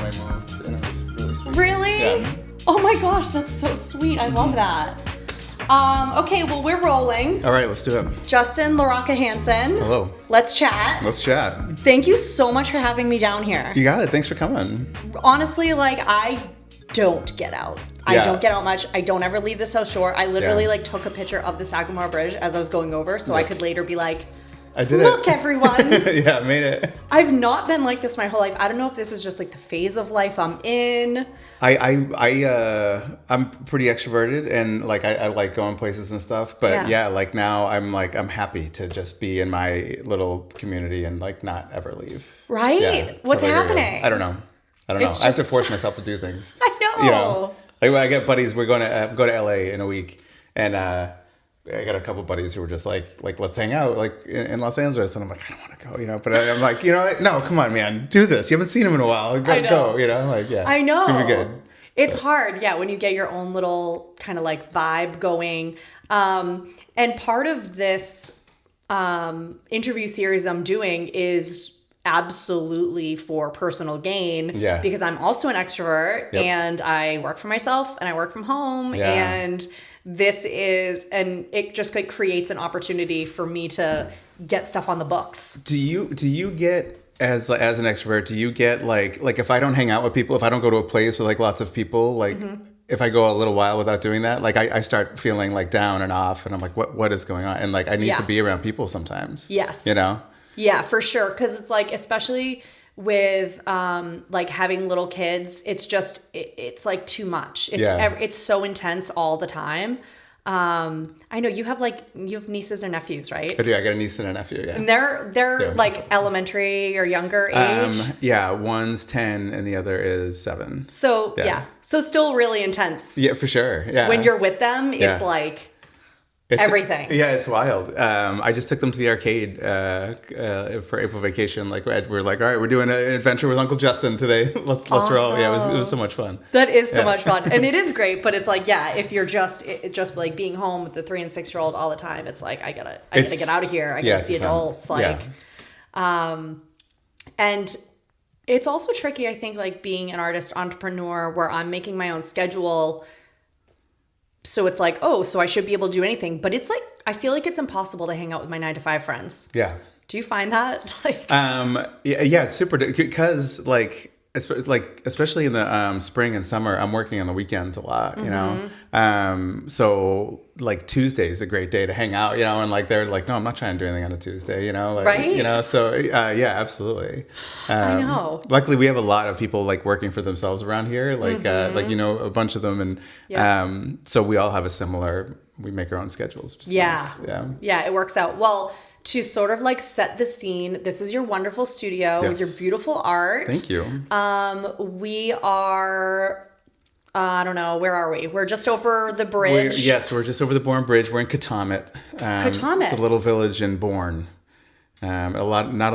when I moved, and it was really sweet. Really? Yeah. Oh my gosh, that's so sweet. I love that. Okay, well, we're rolling. All right, let's do it. Justin LaRocca Hansen. Hello. Let's chat. Let's chat. Thank you so much for having me down here. You got it. Thanks for coming. Honestly, like, I don't get out. I Yeah. don't get out much. I don't ever leave the South Shore. I literally Yeah. like took a picture of the Sagamore Bridge as I was going over so I could later be like, I did look, it. everyone. Yeah, I made it. I've not been like this my whole life. I don't know if this is just like the phase of life I'm in. I'm pretty extroverted and like I like going places and stuff. But yeah, like now I'm happy to just be in my little community and like not ever leave. Right? Yeah, What's so happening? I don't know. It's I have to just- force myself to do things. I know. You know, like when I get buddies, we're going to go to LA in a week, and I got a couple buddies who were just like let's hang out like in Los Angeles, and I'm like I don't want to go, you know, but I'm like no, come on, man, do this. You haven't seen him in a while. Go, you know, like yeah. I know. It's gonna be good. It's hard, yeah, when you get your own little kind of like vibe going. And part of this interview series I'm doing is absolutely for personal gain. Yeah. Because I'm also an extrovert. Yep. And I work for myself and I work from home. Yeah. And it just like creates an opportunity for me to get stuff on the books. Do you get as an extrovert, do you get like if I don't hang out with people, if I don't go to a place with like lots of people, like if I go a little while without doing that, like I start feeling like down and off, and I'm like, what is going on? And like I need to be around people sometimes. Yes. You know? Yeah, for sure. Because it's like, especially with like having little kids, it's like too much. It's so intense all the time. I know you have nieces or nephews, right? I do. I got a niece and a nephew. Yeah. And they're like elementary or younger age. Yeah, one's 10 and the other is 7. So yeah, so still really intense. Yeah, for sure. Yeah. When you're with them, it's like everything. Yeah, it's wild. I just took them to the arcade for April vacation. Like we're like, all right, we're doing an adventure with Uncle Justin today. Let's roll. Yeah, it was so much fun. That is so much fun, and it is great. But it's like, yeah, if you're just like being home with the 3 and 6 year old all the time, it's like I gotta get out of here. I gotta see adults. And it's also tricky. I think like being an artist entrepreneur where I'm making my own schedule. So it's like, so I should be able to do anything. But it's like, I feel like it's impossible to hang out with my 9-to-5 friends. Yeah. Do you find that? Yeah, it's super, because especially in the spring and summer, I'm working on the weekends a lot, you know? So like Tuesday is a great day to hang out, you know? And like, they're like, no, I'm not trying to do anything on a Tuesday, you know? Like, right? You know, so yeah, absolutely. I know. Luckily we have a lot of people like working for themselves around here, like, you know, a bunch of them. And so we all have we make our own schedules. Nice. Yeah, it works out. Well, to sort of like set the scene, this is your wonderful studio with your beautiful art. Thank you. We are, I don't know, where are we? We're just over the bridge. We're just over the Bourne Bridge. We're in Katomet. Katomet. It's a little village in Bourne. Not a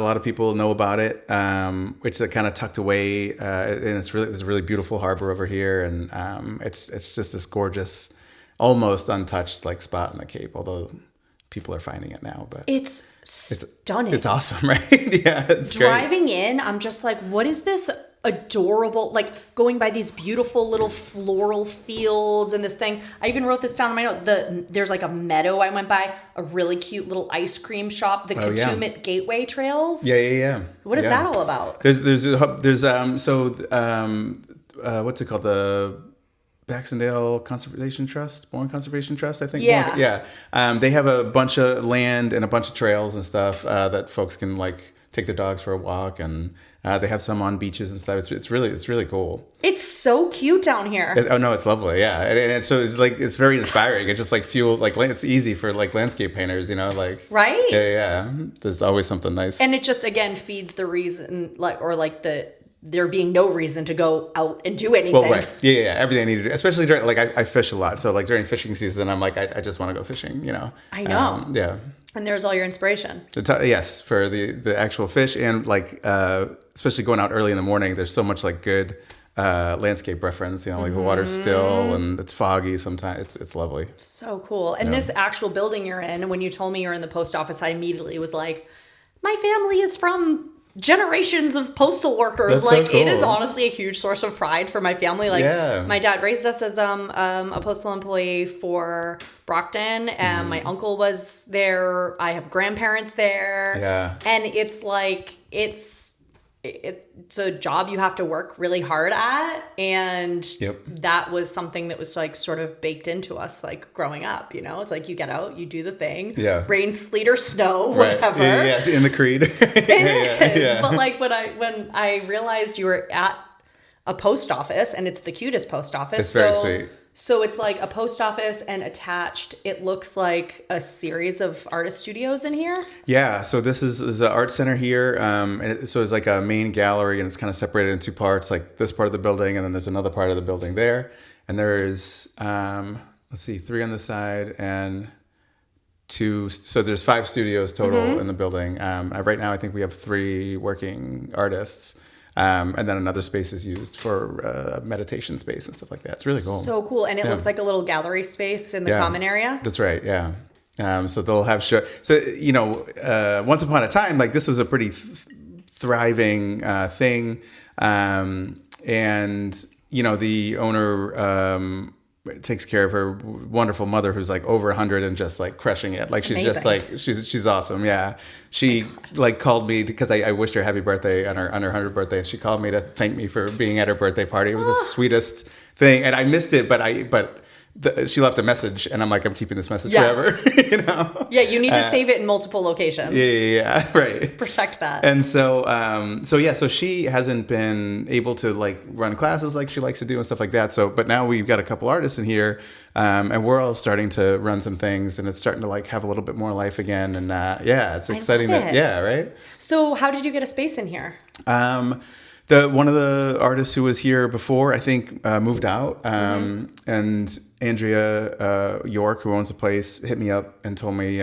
lot of people know about it. It's kind of tucked away, and it's a really beautiful harbor over here, and it's just this gorgeous, almost untouched like spot in the Cape, although people are finding it now, but it's stunning. It's awesome, right? Yeah, it's driving great. in. I'm just like, what is this adorable? Like going by these beautiful little floral fields and this thing. I even wrote this down on my note. There's like a meadow I went by, a really cute little ice cream shop, the Katomet Gateway Trails. Yeah. What is that all about? There's what's it called? The Baxendale Conservation Trust, Bourne Conservation Trust, I think. Yeah. They have a bunch of land and a bunch of trails and stuff that folks can like take their dogs for a walk, and they have some on beaches and stuff. It's really cool. It's so cute down here. It's lovely. Yeah, and so it's very inspiring. It just like fuels like it's easy for like landscape painters, you know, like right. Yeah. There's always something nice, and it just again feeds the reason there being no reason to go out and do anything. Well, right. Yeah. Everything I need to do, especially during, like, I fish a lot. So, like, during fishing season, I'm like, I just want to go fishing, you know? I know. Yeah. And there's all your inspiration. Yes, for the actual fish. And, like, especially going out early in the morning, there's so much, like, good landscape reference, you know, like the water's still and it's foggy sometimes. It's lovely. So cool. And this actual building you're in, when you told me you're in the post office, I immediately was like, my family is from generations of postal workers. That's so Like, it is cool. honestly a huge source of pride for my family. Like, Yeah. my dad raised us as a postal employee for Brockton, and my uncle was there. I have grandparents there. Yeah. And it's like, it's a job you have to work really hard at, and Yep. that was something that was like sort of baked into us, like growing up. You know, it's like you get out, you do the thing, Yeah. rain, sleet, or snow, Right. whatever. Yeah, it's in the creed. It is. But like when I realized you were at a post office, and it's the cutest post office. It's very sweet. So it's like a post office, and attached, it looks like a series of artist studios in here. Yeah, so this is an art center here. So it's like a main gallery, and it's kind of separated into two parts, like this part of the building, and then there's another part of the building there. And there's, let's see, 3 on this side and 2. So there's 5 studios total in the building. Right now, I think we have 3 working artists. And then another space is used for meditation space and stuff like that. It's really cool. So cool. And it looks like a little gallery space in the common area. That's right. Yeah. So they'll have show. So, you know, once upon a time, like this was a pretty thriving thing. And, you know, the owner takes care of her wonderful mother, who's like over 100 and just like crushing it. Like she's Amazing. just like, she's awesome. Yeah. She like called me because I wished her happy birthday on her 100th birthday. And she called me to thank me for being at her birthday party. It was the sweetest thing. And I missed it, but she left a message, and I'm like, I'm keeping this message Yes. forever. You know? Yeah, you need to save it in multiple locations. Yeah, right. Protect that. And so she hasn't been able to like run classes like she likes to do and stuff like that. So, but now we've got a couple artists in here, and we're all starting to run some things, and it's starting to like have a little bit more life again. And yeah, it's exciting. love it. Yeah, right. So how did you get a space in here? One of the artists who was here before, I think, moved out, and Andrea York, who owns the place, hit me up and told me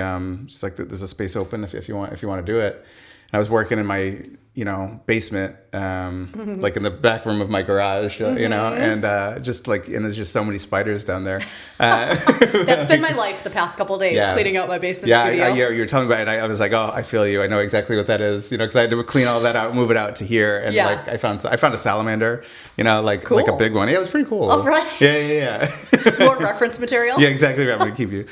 she's like, "There's a space open if you want to do it." And I was working in my basement, like in the back room of my garage, and and there's just so many spiders down there. That's been my life the past couple of days, cleaning out my basement studio. Yeah, you're telling me about it. I was like, oh, I feel you. I know exactly what that is, because I had to clean all that out, move it out to here, and like I found a salamander, like a big one. Yeah, it was pretty cool. All right. Yeah. More reference material. Yeah, exactly right. I'm gonna keep you.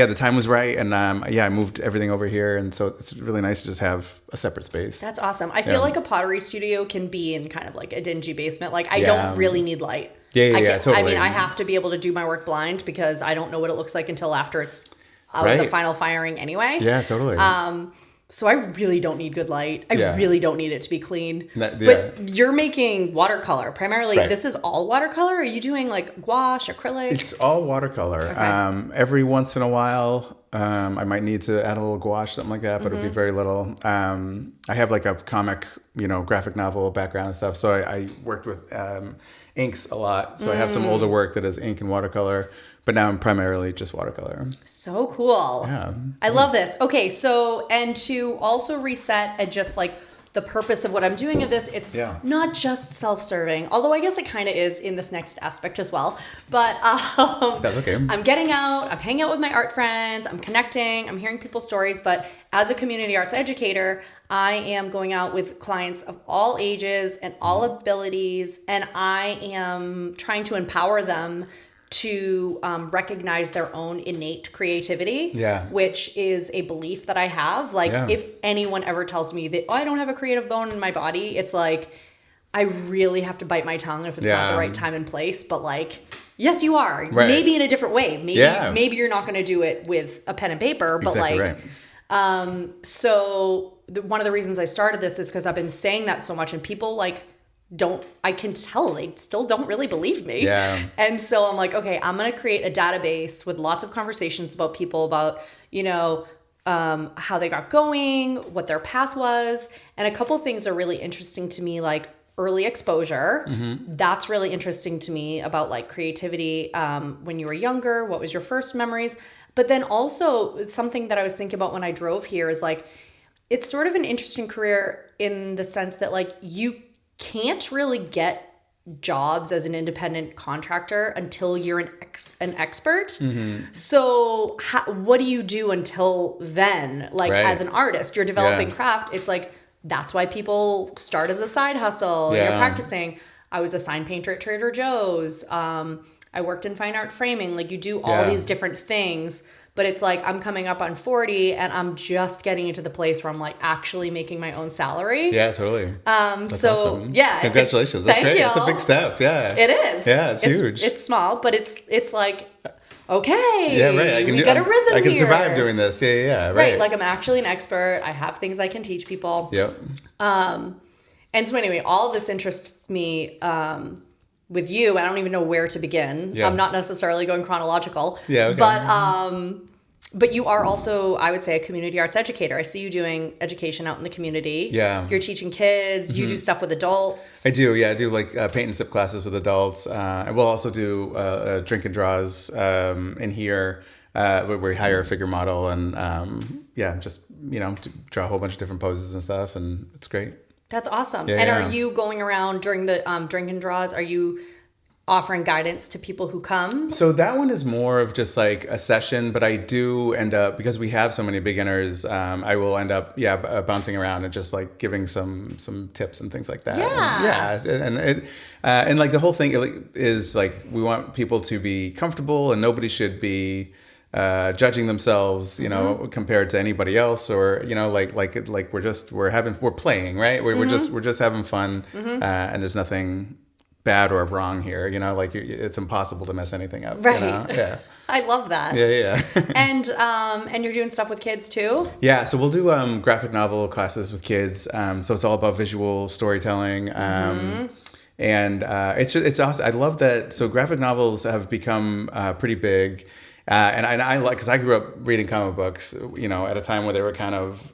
The time was right, and I moved everything over here, and so it's really nice to just have a separate space. That's awesome. I feel like a pottery studio can be in kind of like a dingy basement. Like I don't really need light. Yeah, totally. I mean, I have to be able to do my work blind because I don't know what it looks like until after it's out of the final firing anyway. Yeah, totally. So I really don't need good light. I really don't need it to be clean. But you're making watercolor primarily. Right. This is all watercolor? Are you doing like gouache, acrylic? It's all watercolor. Okay. Every once in a while, I might need to add a little gouache, something like that, but it'd be very little. I have like a comic, graphic novel background and stuff. So I worked with inks a lot. So I have some older work that is ink and watercolor, but now I'm primarily just watercolor. So cool. Yeah. I love this. Okay, so, and to also reset and just like the purpose of what I'm doing of this, it's not just self-serving, although I guess it kind of is in this next aspect as well. But that's okay. I'm getting out, I'm hanging out with my art friends, I'm connecting, I'm hearing people's stories, but as a community arts educator, I am going out with clients of all ages and all abilities, and I am trying to empower them to recognize their own innate creativity, which is a belief that I have. Like, if anyone ever tells me that I don't have a creative bone in my body, it's like, I really have to bite my tongue if it's not the right time and place. But like, yes, you are. Right. Maybe in a different way. Maybe you're not going to do it with a pen and paper, but so one of the reasons I started this is because I've been saying that so much, and people I can tell they still don't really believe me. Yeah. And so I'm like, okay, I'm going to create a database with lots of conversations about people about, how they got going, what their path was. And a couple things are really interesting to me, like early exposure. That's really interesting to me about like creativity. When you were younger, what was your first memories? But then also something that I was thinking about when I drove here is like, it's sort of an interesting career in the sense that like you can't really get jobs as an independent contractor until you're an expert. So what do you do until then? Like as an artist, you're developing craft. It's like, that's why people start as a side hustle. And you're practicing. I was a sign painter at Trader Joe's. I worked in fine art framing. Like you do all these different things, but it's like I'm coming up on 40 and I'm just getting into the place where I'm like actually making my own salary. Yeah, totally. That's awesome. Yeah. Congratulations. That's great. It's a big step. Yeah. It is. Yeah, it's huge. It's small, but it's like, okay. Yeah, right. We got a rhythm I can here. survive doing this. Yeah, right. Like I'm actually an expert. I have things I can teach people. Yep. And so anyway, all of this interests me with you. I don't even know where to begin. Yeah. I'm not necessarily going chronological. Yeah, okay. But you are also, I would say, a community arts educator. I see you doing education out in the community. Yeah. You're teaching kids. You do stuff with adults. I do. Yeah, I do like paint and sip classes with adults. And we'll also do drink and draws in here where we hire a figure model and just, draw a whole bunch of different poses and stuff. And it's great. That's awesome. Yeah, and are you going around during the drink and draws? Are you offering guidance to people who come? So that one is more of just like a session, but I do end up, because we have so many beginners, I will end up, bouncing around and just like giving some tips and things like that. And like the whole thing is like, we want people to be comfortable and nobody should be judging themselves, compared to anybody else, or we're playing, right? We're just having fun, and there's nothing bad or wrong here. It's impossible to mess anything up. Right. Yeah. I love that. Yeah. And you're doing stuff with kids too? Yeah. So we'll do graphic novel classes with kids. So it's all about visual storytelling. And it's awesome. I love that. So graphic novels have become pretty big. And I like, because I grew up reading comic books, at a time where they were kind of,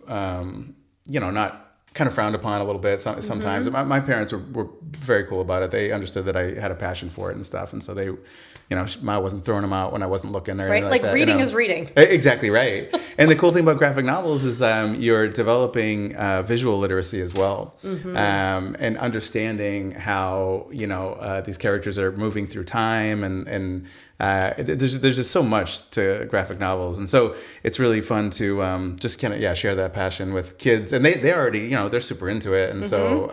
not kind of frowned upon a little bit sometimes. My parents were very cool about it. They understood that I had a passion for it and stuff. And so they, I wasn't throwing them out when I wasn't looking or anything like that. Reading is reading. Exactly right. And the cool thing about graphic novels is you're developing visual literacy as well, and understanding how these characters are moving through time, and there's just so much to graphic novels, and so it's really fun to just kind of share that passion with kids, and they already they're super into it, and so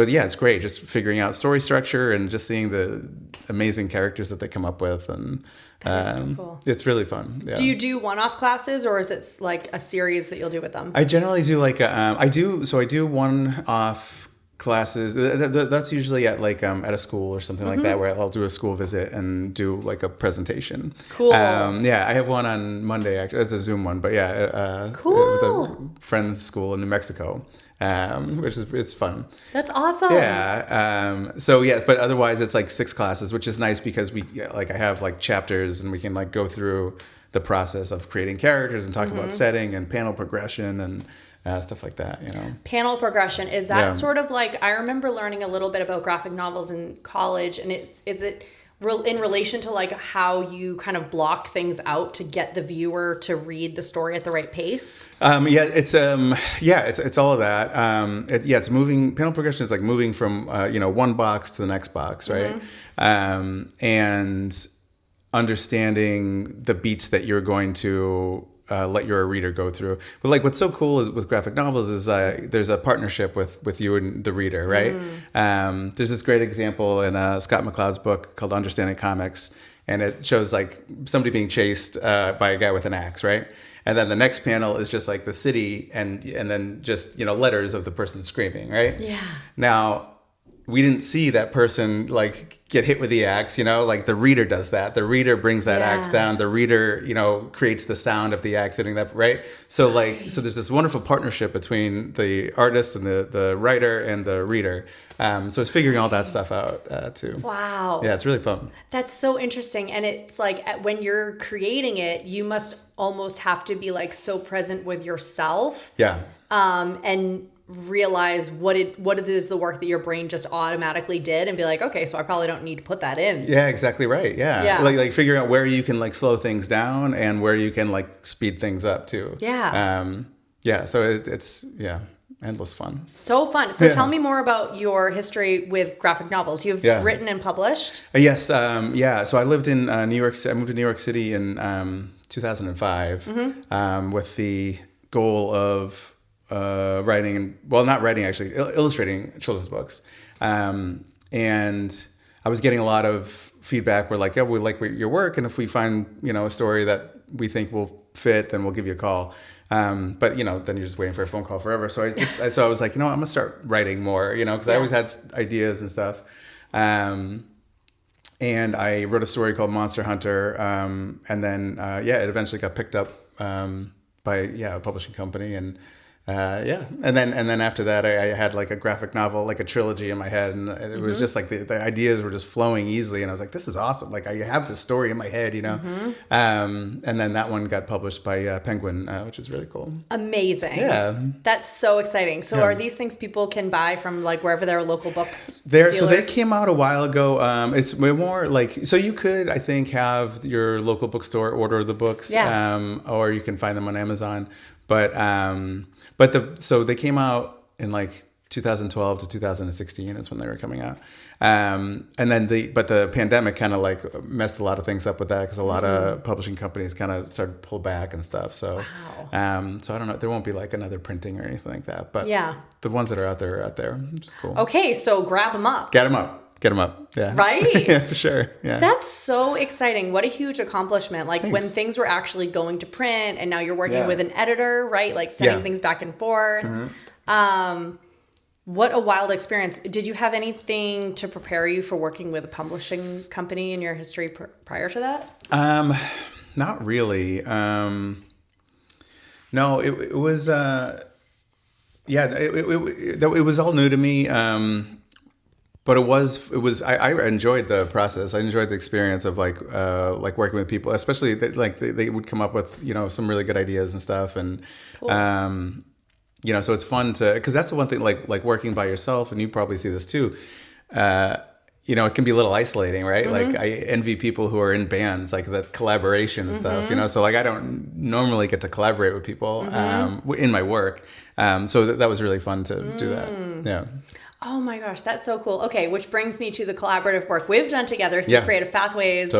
it's great just figuring out story structure and just seeing the amazing characters that they come up with, and so cool. It's really fun. Yeah. Do you do one-off classes, or is it like a series that you'll do with them? I generally do like I do one-off classes. That's usually at at a school or something like that, where I'll do a school visit and do like a presentation. Cool. I have one on Monday. Actually, it's a Zoom one, but cool. With a friend's school in New Mexico. Which is fun. That's awesome. Yeah. But otherwise it's like 6 classes, which is nice because I have like chapters and we can like go through the process of creating characters and talk about setting and panel progression and stuff like that, Panel progression, is that sort of like, I remember learning a little bit about graphic novels in college, and is it in relation to like how you kind of block things out to get the viewer to read the story at the right pace? It's all of that. It's moving. Panel progression is like moving from one box to the next box, right? And understanding the beats that you're going to let your reader go through. But like what's so cool is with graphic novels is there's a partnership with you and the reader, right? There's this great example in Scott McCloud's book called Understanding Comics, and it shows like somebody being chased by a guy with an axe, right? And then the next panel is just like the city and then just letters of the person screaming, right? Yeah. Now, we didn't see that person like get hit with the axe, like the reader does that. The reader brings that axe down. The reader, creates the sound of the axe hitting that, right? So so there's this wonderful partnership between the artist and the writer and the reader. So it's figuring all that stuff out too. Wow. Yeah, it's really fun. That's so interesting. And it's like when you're creating it, you must almost have to be like so present with yourself. Yeah. And realize what it is, the work that your brain just automatically did, and be like, okay, so I probably don't need to put that in. Yeah, exactly right. Yeah. Like figuring out where you can like slow things down and where you can like speed things up too. Yeah. So it's endless fun. So fun. So tell me more about your history with graphic novels. You've written and published. Yes. So I lived in New York. I moved to New York City in 2005 with the goal of writing, not writing actually, illustrating children's books. And I was getting a lot of feedback. We're like, yeah, we like your work, and if we find a story that we think will fit, then we'll give you a call. But then you're just waiting for a phone call forever. So I was like, I'm gonna start writing more, because I always had ideas and stuff. And I wrote a story called Monster Hunter. And then it eventually got picked up by a publishing company, and and then after that I had like a graphic novel, like a trilogy in my head, and it was just like the ideas were just flowing easily, and I was like, this is awesome, like I have this story in my head, and then that one got published by Penguin, which is really cool. Amazing. Yeah, that's so exciting. So are these things people can buy from like wherever their local books so they came out a while ago. It's more like, so you could, I think, have your local bookstore order the books, or you can find them on Amazon. So they came out in like 2012 to 2016 is when they were coming out. And then the pandemic kind of like messed a lot of things up with that, because a lot of publishing companies kind of started to pull back and stuff. So, so I don't know, there won't be like another printing or anything like that, but the ones that are out there are out there, which is cool. Okay. So grab them up. Get them up. Yeah. Right? Yeah, for sure. Yeah. That's so exciting. What a huge accomplishment. Like, Thanks. when things were actually going to print and now you're working with an editor, right? Like sending things back and forth. What a wild experience. Did you have anything to prepare you for working with a publishing company in your history prior to that? Not really. No, it was, it was all new to me. But I enjoyed the process. I enjoyed the experience of like working with people, especially they would come up with, some really good ideas and stuff. And, cool. So it's fun because that's the one thing, like working by yourself, and you probably see this too. It can be a little isolating, right? Like I envy people who are in bands, like the collaboration and stuff, so like I don't normally get to collaborate with people, in my work. So that was really fun to do that. Yeah. Oh my gosh, that's so cool. Okay, which brings me to the collaborative work we've done together through Creative Pathways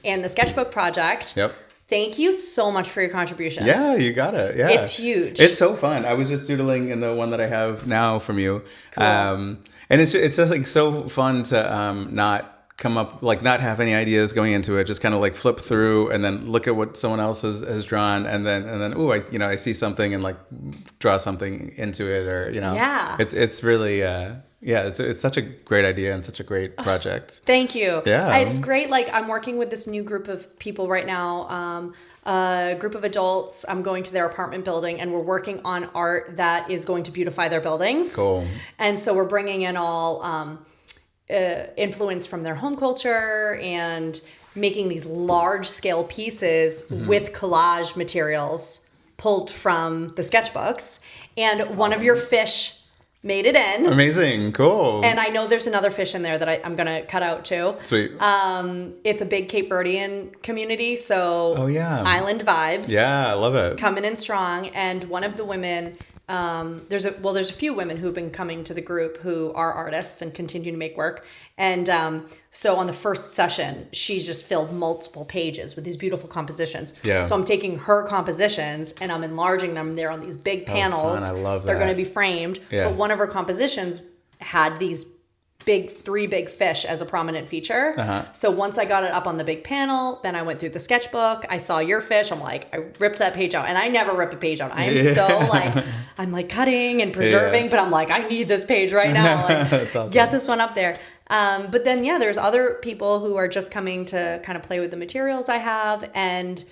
and the Sketchbook Project. Yep. Thank you so much for your contributions. Yeah, you got it. Yeah. It's huge. It's so fun. I was just doodling in the one that I have now from you. Cool. And it's just like so fun to not come up, like not have any ideas going into it, just kind of like flip through and then look at what someone else has drawn, and then I see something and like draw something into it, or it's really it's such a great idea and such a great project. Thank you. Yeah, it's great. Like, I'm working with this new group of people right now, a group of adults. I'm going to their apartment building, and we're working on art that is going to beautify their buildings. Cool. And so we're bringing in all influence from their home culture and making these large scale pieces with collage materials pulled from the sketchbooks. And one of your fish made it in. Amazing. Cool. And I know there's another fish in there that I'm going to cut out too. Sweet. It's a big Cape Verdean community. So island vibes. Yeah, I love it. Coming in strong. And one of the women, there's a few women who've been coming to the group who are artists and continue to make work. And so on the first session, she's just filled multiple pages with these beautiful compositions. Yeah. So I'm taking her compositions and I'm enlarging them. They're on these big panels. Fun. I love that. They're going to be framed. Yeah. But one of her compositions had these three big fish as a prominent feature. So once I got it up on the big panel, then I went through the sketchbook. I saw your fish. I'm like, I ripped that page out, and I never rip a page out. I am so like, I'm like cutting and preserving, but I'm like, I need this page right now. Like, that's awesome. Get this one up there. But then, there's other people who are just coming to kind of play with the materials I have, and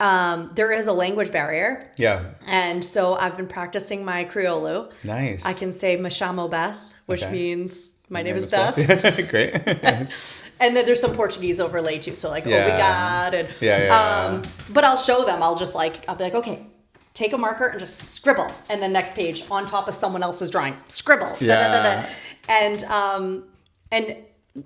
there is a language barrier. Yeah. And so I've been practicing my Criollo. Nice. I can say Mashamo Beth, which means my name is Beth. Great. And then there's some Portuguese overlay too. So like, obrigado. And, but I'll show them. I'll be like, okay, take a marker and just scribble. And then next page on top of someone else's drawing, scribble. Yeah. And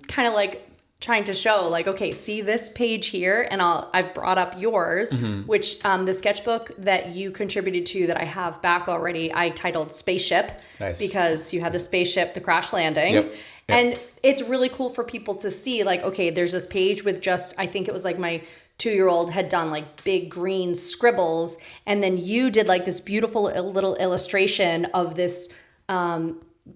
kind of like trying to show like, okay, see this page here, and I've brought up yours, which the sketchbook that you contributed to that I have back already, I titled Spaceship. Nice. Because you had the spaceship, the crash landing. Yep. And it's really cool for people to see like, okay, there's this page with just, I think it was like my 2-year-old had done like big green scribbles, and then you did like this beautiful little illustration of this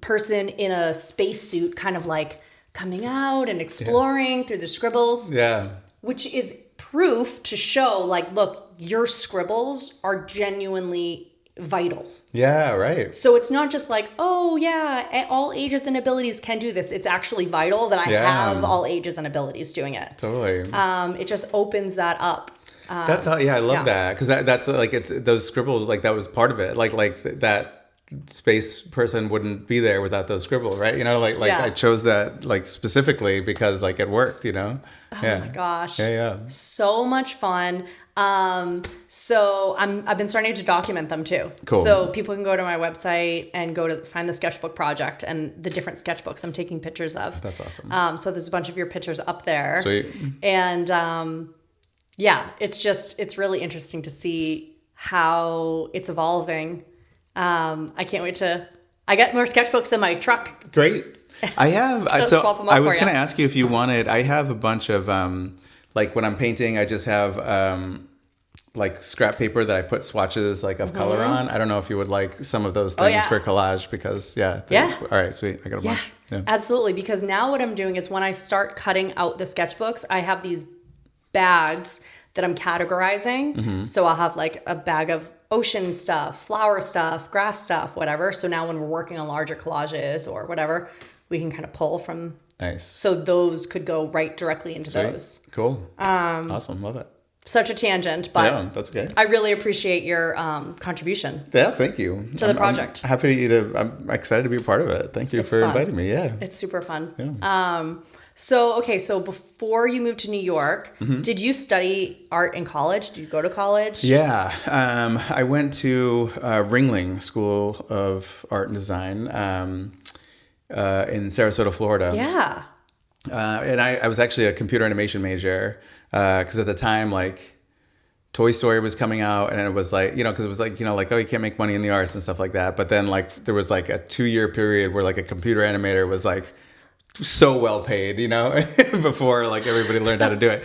person in a spacesuit kind of like coming out and exploring through the scribbles. Yeah. Which is proof to show like, look, your scribbles are genuinely vital. Yeah, right. So it's not just like, oh yeah, all ages and abilities can do this. It's actually vital that I have all ages and abilities doing it. Totally. It just opens that up. That's how, I love that. Because that's like, it's those scribbles, like that was part of it. Like that space person wouldn't be there without those scribbles, right? I chose that like specifically because like it worked, Oh my gosh. Yeah. So much fun. So I've been starting to document them too. Cool. So people can go to my website and go to find the sketchbook project and the different sketchbooks I'm taking pictures of. That's awesome. So there's a bunch of your pictures up there. Sweet. And, it's really interesting to see how it's evolving. I can't wait I got more sketchbooks in my truck. Great. I have, swap them up I was for going to you. ask you if you wanted, I have a bunch of, like when I'm painting, I just have, like scrap paper that I put swatches like of color on. I don't know if you would like some of those things for collage because all right, sweet. I got a bunch. Yeah. Absolutely. Because now what I'm doing is when I start cutting out the sketchbooks, I have these bags that I'm categorizing. So I'll have like a bag of ocean stuff, flower stuff, grass stuff, whatever. So now when we're working on larger collages or whatever, we can kind of pull from. Nice. So those could go right directly into those. Cool. Awesome. Love it. Such a tangent, but yeah, that's okay. I really appreciate your contribution. Yeah, thank you. To the project. I'm excited to be a part of it. Thank you for inviting me. Yeah. It's super fun. Yeah. So before you moved to New York, did you study art in college? Did you go to college? Yeah. I went to Ringling School of Art and Design in Sarasota, Florida. Yeah. And I was actually a computer animation major because at the time, like, Toy Story was coming out, and it was like, because it was like, like, oh, you can't make money in the arts and stuff like that. But then, like, there was like a 2-year period where like a computer animator was like so well paid, before like everybody learned how to do it.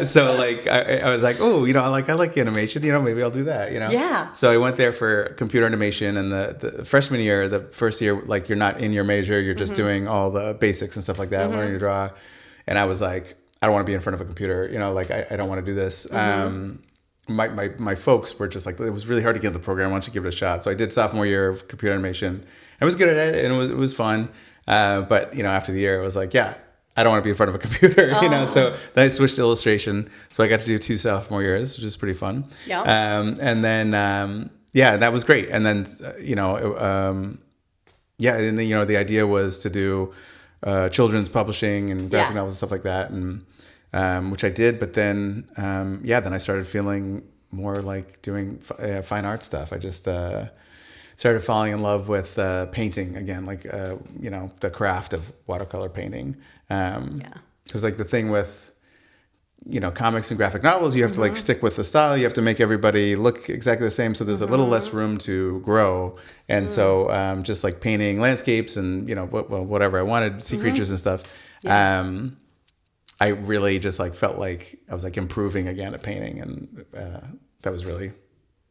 So like I was like, oh, I like animation, maybe I'll do that, Yeah. So I went there for computer animation, and the freshman year, the first year, like you're not in your major, you're just doing all the basics and stuff like that, learning to draw. And I was like, I don't want to be in front of a computer, like I don't want to do this. My folks were just like, it was really hard to get into the program. Why don't you give it a shot? So I did sophomore year of computer animation. I was good at it, and it was fun. But after the year, it was like, yeah, I don't want to be in front of a computer, So then I switched to illustration. So I got to do 2 sophomore years, which is pretty fun. Yeah. And then that was great. And then and then the idea was to do children's publishing and graphic novels and stuff like that, and which I did. But then then I started feeling more like doing fine art stuff. I just started falling in love with painting again, like, the craft of watercolor painting. Because like the thing with, comics and graphic novels, you have to like stick with the style. You have to make everybody look exactly the same. So there's a little less room to grow. And so just like painting landscapes and, whatever I wanted, sea creatures and stuff. Yeah. I really just like felt like I was like improving again at painting. And that was really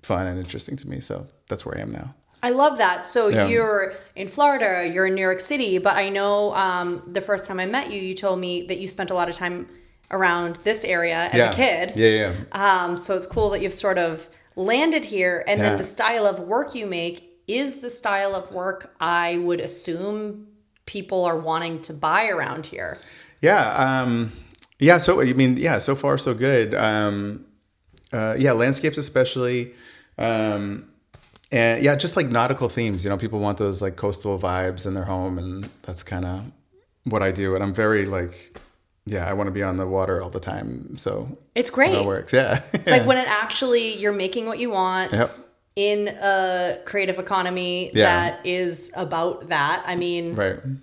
fun and interesting to me. So that's where I am now. I love that. So you're in Florida, you're in New York City, but I know the first time I met you, you told me that you spent a lot of time around this area as a kid. Yeah. So it's cool that you've sort of landed here, and then the style of work you make is the style of work I would assume people are wanting to buy around here. Yeah. So, so far so good. Landscapes especially. And just like nautical themes, people want those like coastal vibes in their home, and that's kind of what I do. And I'm very like, I want to be on the water all the time. So it's great. That works. Yeah. It's like when it actually, you're making what you want. Yep. in a creative economy that is about that. I mean,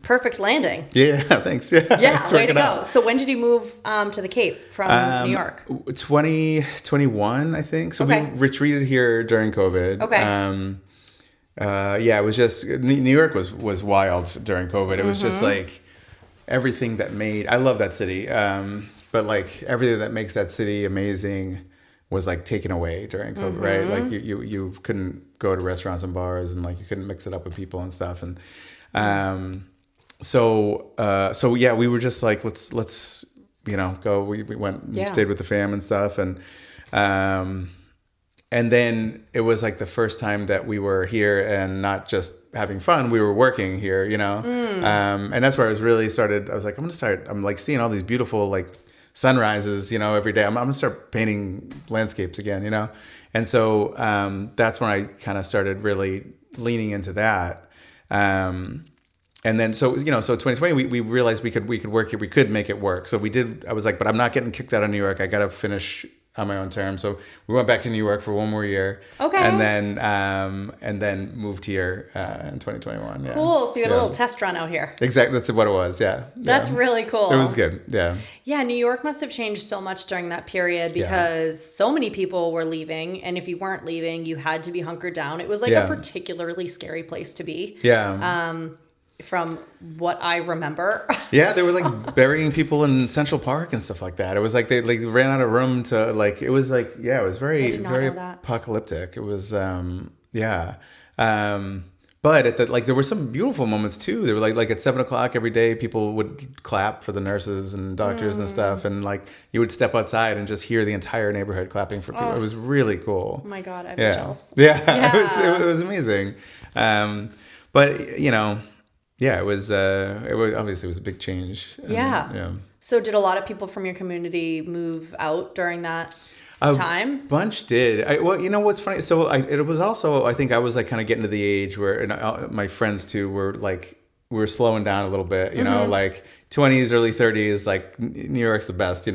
perfect landing. Yeah, thanks. Yeah, yeah, way to go. So when did you move to the Cape from New York? 2021, I think. So we retreated here during COVID. Okay. Yeah, it was just New York was wild during COVID. It was just like everything that made. I love that city, but like everything that makes that city amazing was like taken away during COVID, right? Like you couldn't go to restaurants and bars, and like you couldn't mix it up with people and stuff. And so yeah, we were just like let's go. We went and stayed with the fam and stuff, and then it was like the first time that we were here and not just having fun, we were working here, and that's where I was really started. I was like, I'm like seeing all these beautiful like sunrises, every day. I'm gonna start painting landscapes again, and so that's when I kind of started really leaning into that. And then so 2020 we realized we could work it, we could make it work. So we did. I was like, but I'm not getting kicked out of New York. I gotta finish on my own terms. So we went back to New York for one more year. Okay. And then moved here in 2021. Yeah. Cool. So you had a little test run out here. Exactly. That's what it was. Yeah. That's really cool. It was good. Yeah. Yeah. New York must have changed so much during that period because so many people were leaving. And if you weren't leaving, you had to be hunkered down. It was like a particularly scary place to be. Yeah. From what I remember. Yeah, they were like burying people in Central Park and stuff like that. It was like they like ran out of room to like, it was like, it was very apocalyptic. It was, but at the, like there were some beautiful moments too. They were like at 7:00 every day, people would clap for the nurses and doctors and stuff. And like you would step outside and just hear the entire neighborhood clapping for people. It was really cool. Oh my God, I'm jealous. Yeah. It was amazing. But yeah, it was obviously it was a big change. Yeah. So did a lot of people from your community move out during that time? A bunch did. What's funny? So it was also, I think I was like kind of getting to the age where my friends too were like, we were slowing down a little bit, like 20s, early 30s, like New York's the best,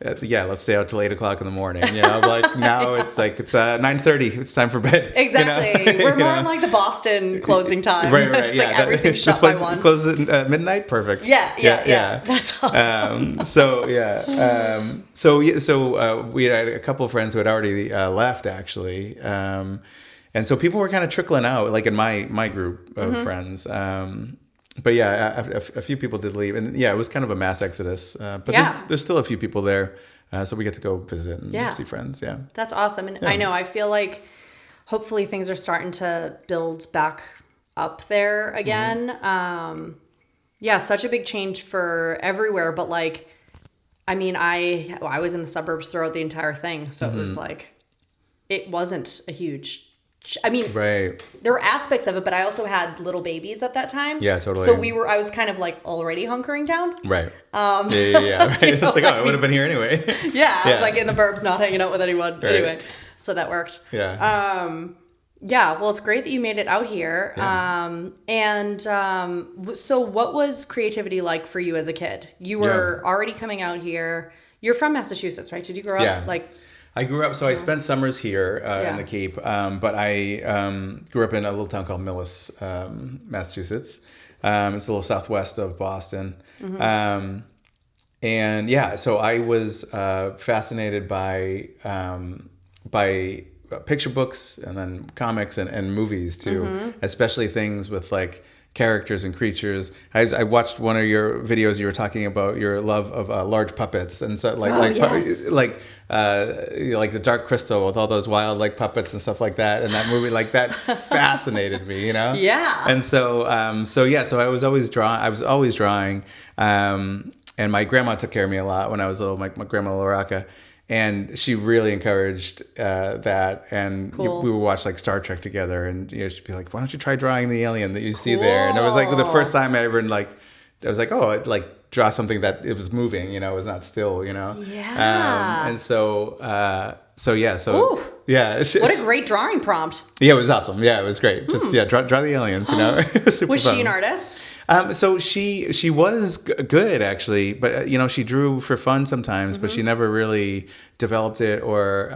let's stay out till 8:00 in the morning. Like now it's 9:30. It's time for bed. Exactly. We're more like the Boston closing time. Right. It's like everything's shut by 1. Closes at midnight. Perfect. Yeah. That's awesome. So we had a couple of friends who had already left actually, and so people were kind of trickling out, like in my group of friends. But yeah, a few people did leave, and it was kind of a mass exodus. But there's still a few people there, so we get to go visit and see friends. Yeah, that's awesome. And I know I feel like hopefully things are starting to build back up there again. Such a big change for everywhere. But like, I mean, I was in the suburbs throughout the entire thing, so it was like it wasn't a huge. I mean, there were aspects of it, but I also had little babies at that time. Yeah, totally. So I was kind of like already hunkering down. Right. Yeah. Right. It's like, I would have been here anyway. I was like in the burbs, not hanging out with anyone. Right. Anyway, so that worked. Yeah. Well, it's great that you made it out here. Yeah. So what was creativity like for you as a kid? You were already coming out here. You're from Massachusetts, right? Did you grow up I grew up, so I spent summers here in the Cape, but I grew up in a little town called Millis, Massachusetts. It's a little southwest of Boston. So I was fascinated by picture books and then comics and movies too, especially things with like characters and creatures. I watched one of your videos. You were talking about your love of large puppets, and so like the Dark Crystal with all those wild like puppets and stuff like that. And that movie, like that fascinated me, Yeah. And so I was always drawing. And my grandma took care of me a lot when I was little. My grandma LaRocca. And she really encouraged that, and we would watch like Star Trek together, and she'd be like, "Why don't you try drawing the alien that you see there?" And it was like the first time I ever I was like, "Oh, I'd like draw something that it was moving, it was not still, Yeah. And so yeah. What a great drawing prompt. Yeah, it was awesome. Yeah, it was great. Just draw the aliens. It was super fun. She an artist? So she was good actually, but she drew for fun sometimes, but she never really developed it or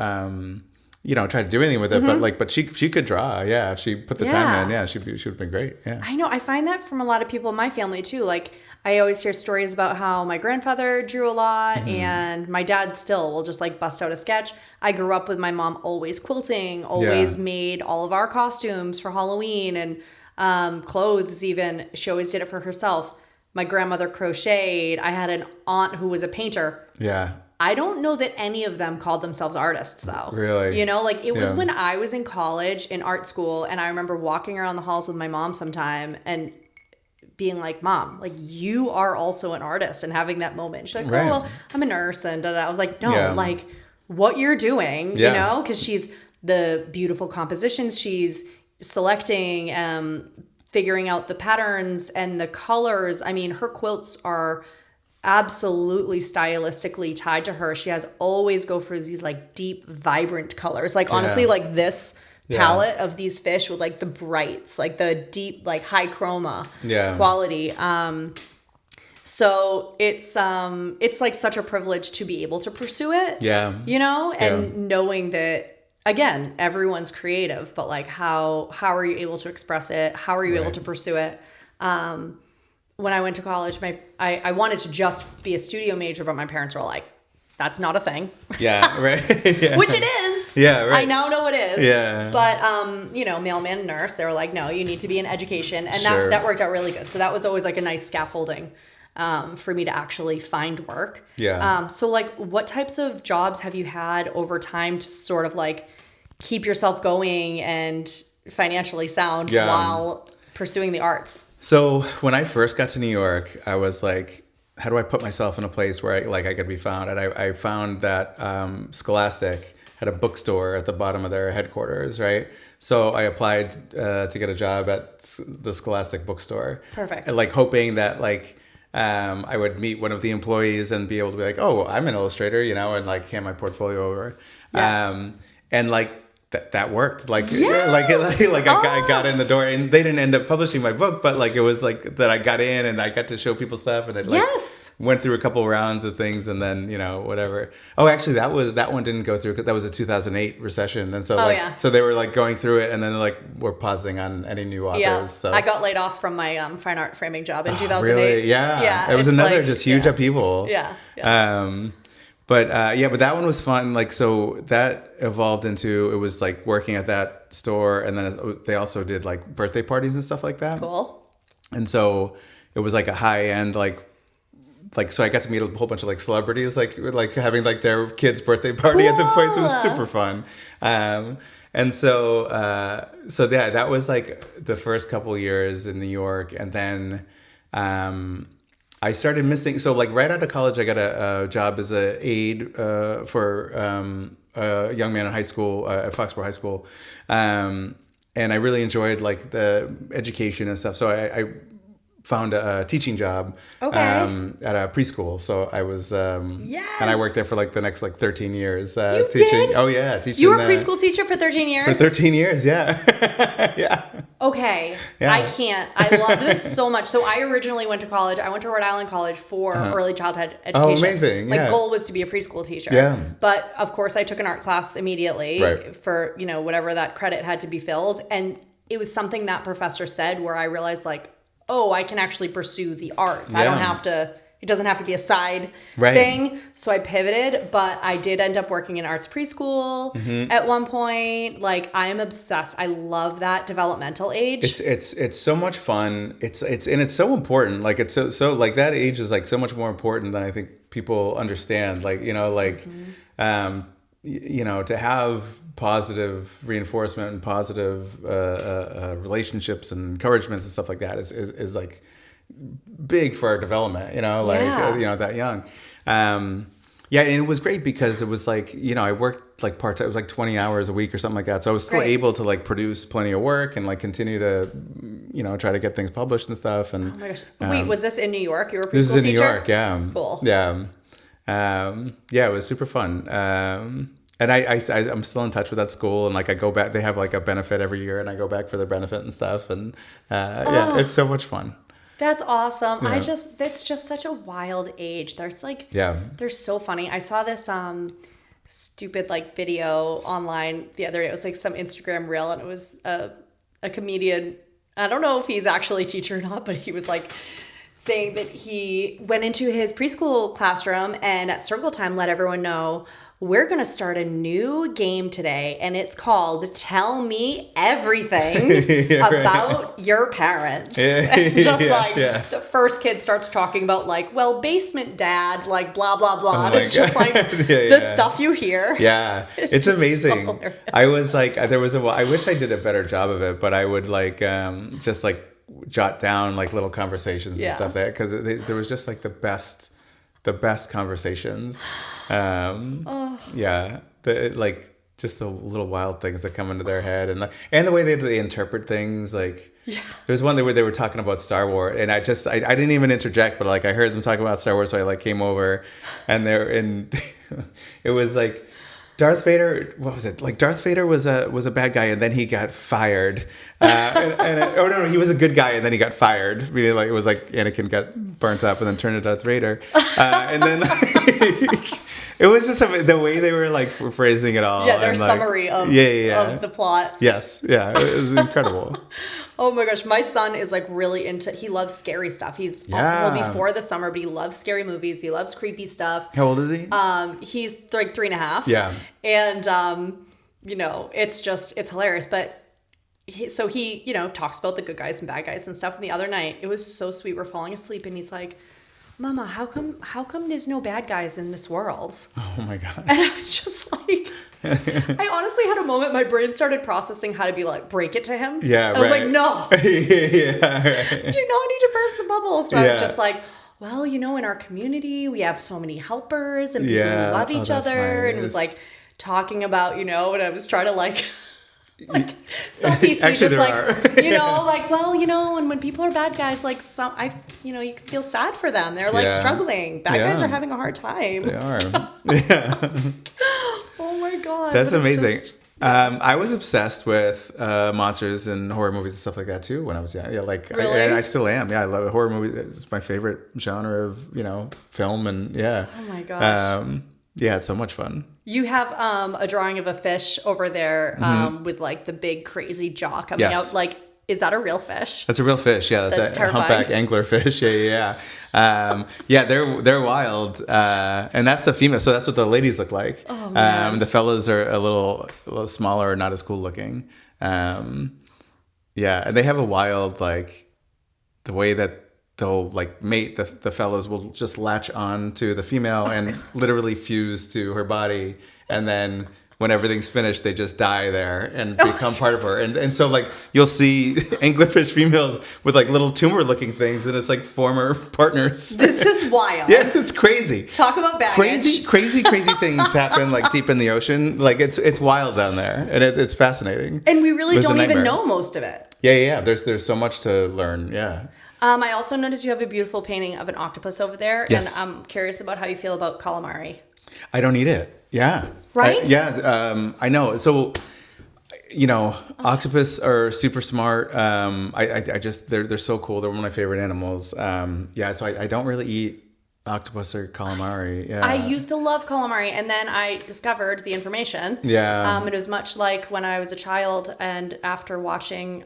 try to do anything with it, but she could draw. Yeah. If she put the time in, yeah, she would have been great. Yeah. I know. I find that from a lot of people in my family too. Like I always hear stories about how my grandfather drew a lot and my dad still will just like bust out a sketch. I grew up with my mom always quilting, always made all of our costumes for Halloween and clothes even. She always did it for herself. My grandmother crocheted. I had an aunt who was a painter. Yeah. I don't know that any of them called themselves artists though. Really? Like it was when I was in college in art school and I remember walking around the halls with my mom sometime and being like, Mom, like you are also an artist, and having that moment. She's like, oh, well, I'm a nurse and da-da. I was like, no, like what you're doing, because she's the beautiful compositions she's selecting, figuring out the patterns and the colors. I mean, her quilts are absolutely stylistically tied to her. She has always go for these like deep, vibrant colors. Like honestly, like this palette of these fish with like the brights, like the deep, like high chroma quality. So it's like such a privilege to be able to pursue it. Yeah. And knowing that, again, everyone's creative, but like how are you able to express it? How are you able to pursue it? When I went to college, I wanted to just be a studio major, but my parents were like, that's not a thing. Yeah, right. Which it is. Yeah, right. I now know it is. Yeah. But, mailman and nurse, they were like, no, you need to be in education. And that worked out really good. So that was always like a nice scaffolding for me to actually find work. Yeah. So like what types of jobs have you had over time to sort of like keep yourself going and financially sound while pursuing the arts? So when I first got to New York, I was like, how do I put myself in a place where I could be found? And I found that Scholastic had a bookstore at the bottom of their headquarters, right? So I applied to get a job at the Scholastic bookstore. Perfect. Like hoping that I would meet one of the employees and be able to be like, oh, I'm an illustrator, and like hand my portfolio over. Yes. And like that worked. I got in the door, and they didn't end up publishing my book, but like it was like that I got in and I got to show people stuff, and it went through a couple rounds of things, and then whatever. Oh, actually, that one didn't go through because that was a 2008 recession, and so so they were like going through it, and then like we're pausing on any new authors. Yeah, so I got laid off from my fine art framing job in 2008. Really? Yeah. It was another just huge upheaval. Yeah. But that one was fun. Like, so that evolved into, it was like working at that store. And then they also did like birthday parties and stuff like that. Cool. And so it was like a high end, so I got to meet a whole bunch of like celebrities, like having like their kid's birthday party at the place. It was super fun. And so that was like the first couple of years in New York. And then, I started missing. So like right out of college, I got a job as an aide for a young man in high school at Foxborough High School, and I really enjoyed like the education and stuff. So I found a teaching job at a preschool. So I was and I worked there for like the next like 13 years you teaching. Did? Oh yeah, teaching. You were a preschool teacher for 13 years? For 13 years, yeah. Yeah. Okay. Yeah. I can't. I love this so much. So I originally went to college. I went to Rhode Island College for early childhood education. Oh, amazing. My goal was to be a preschool teacher. Yeah. But of course I took an art class immediately for, whatever that credit had to be filled. And it was something that professor said where I realized like, oh, I can actually pursue the arts. Yeah. I don't have to, it doesn't have to be a side thing. So I pivoted, but I did end up working in arts preschool at one point. Like I am obsessed. I love that developmental age. It's so much fun. It's so important. Like it's so like that age is like so much more important than I think people understand. Like, to have positive reinforcement and positive relationships and encouragements and stuff like that is like big for our development, that young. And it was great because it was like, I worked like part-time, it was like 20 hours a week or something like that. So I was still able to like produce plenty of work and like continue to, try to get things published and stuff. And oh my gosh. Wait, was this in New York? You were a preschool teacher? This is in teacher? New York, yeah. Cool. Yeah. It was super fun. And I'm still in touch with that school, and like I go back. They have like a benefit every year, and I go back for their benefit and stuff. And it's so much fun. That's awesome. Yeah. That's just such a wild age. There's like, they're so funny. I saw this stupid like video online the other day. It was like some Instagram reel, and it was a comedian. I don't know if he's actually a teacher or not, but he was like saying that he went into his preschool classroom and at circle time let everyone know, we're going to start a new game today, and it's called Tell Me Everything About Your Parents. And just the first kid starts talking about like, well, basement dad, like blah, blah, blah. And it's just like the stuff you hear. Yeah. It's amazing. So I was like, I wish I did a better job of it, but I would like, just like jot down like little conversations and stuff there. Cause there was just like the best conversations. Like just the little wild things that come into their head, and the way they interpret things. Like there's one where they were talking about Star Wars, and I didn't even interject, but like I heard them talking about Star Wars, so I like came over, and it was like Darth Vader. What was it? Like Darth Vader was a bad guy, and then he got fired. No, he was a good guy, and then he got fired. Meaning, like it was like Anakin got burnt up, and then turned into Darth Vader, and then it was just the way they were like phrasing it all. Yeah, their summary of the plot. Yes, yeah, it was incredible. Oh my gosh, my son is like really he loves scary stuff. He's well before the summer, but he loves scary movies. He loves creepy stuff. How old is he? He's like 3.5. Yeah. And, it's hilarious. But he talks about the good guys and bad guys and stuff. And the other night, it was so sweet. We're falling asleep and he's like, Mama, how come there's no bad guys in this world? Oh my God. And I was just like, I honestly had a moment, my brain started processing how to be like, break it to him. Yeah, I was like, no. Right. You don't need to burst the bubble. So I was just like, well, in our community, we have so many helpers and people who love each other. Nice. And it was like talking about, and I was trying to like so PC, actually, just like, and when people are bad guys, like you can feel sad for them. They're like struggling. Bad guys are having a hard time. They are. Yeah. Oh my God. That's amazing. I was obsessed with monsters and horror movies and stuff like that too when I was young. Yeah, like really? I still am. Yeah, I love horror movies. It's my favorite genre of film, and Oh my gosh. Yeah, it's so much fun. You have a drawing of a fish over there with like the big crazy jaw coming out. Like, is that a real fish? That's a real fish. Yeah, that's a humpback anglerfish. Yeah. They're wild, and that's the female. So that's what the ladies look like. Oh man. The fellas are a little smaller, not as cool looking. And they have a wild like the way that they'll like mate. The fellas will just latch on to the female and literally fuse to her body, and then when everything's finished, they just die there and become part of her. And so like you'll see anglerfish females with like little tumor looking things, and it's like former partners. This is wild. Yes, it's crazy. Talk about baggage. Crazy things happen like deep in the ocean. Like it's wild down there, and it's fascinating. And we really don't even know most of it. Yeah. There's so much to learn. Yeah. I also noticed you have a beautiful painting of an octopus over there. Yes. And I'm curious about how you feel about calamari. I don't eat it. Yeah. Right? I know. So, octopus are super smart. I just, they're so cool. They're one of my favorite animals. So I don't really eat octopus or calamari. Yeah. I used to love calamari, and then I discovered the information. Yeah. It was much like when I was a child, and after watching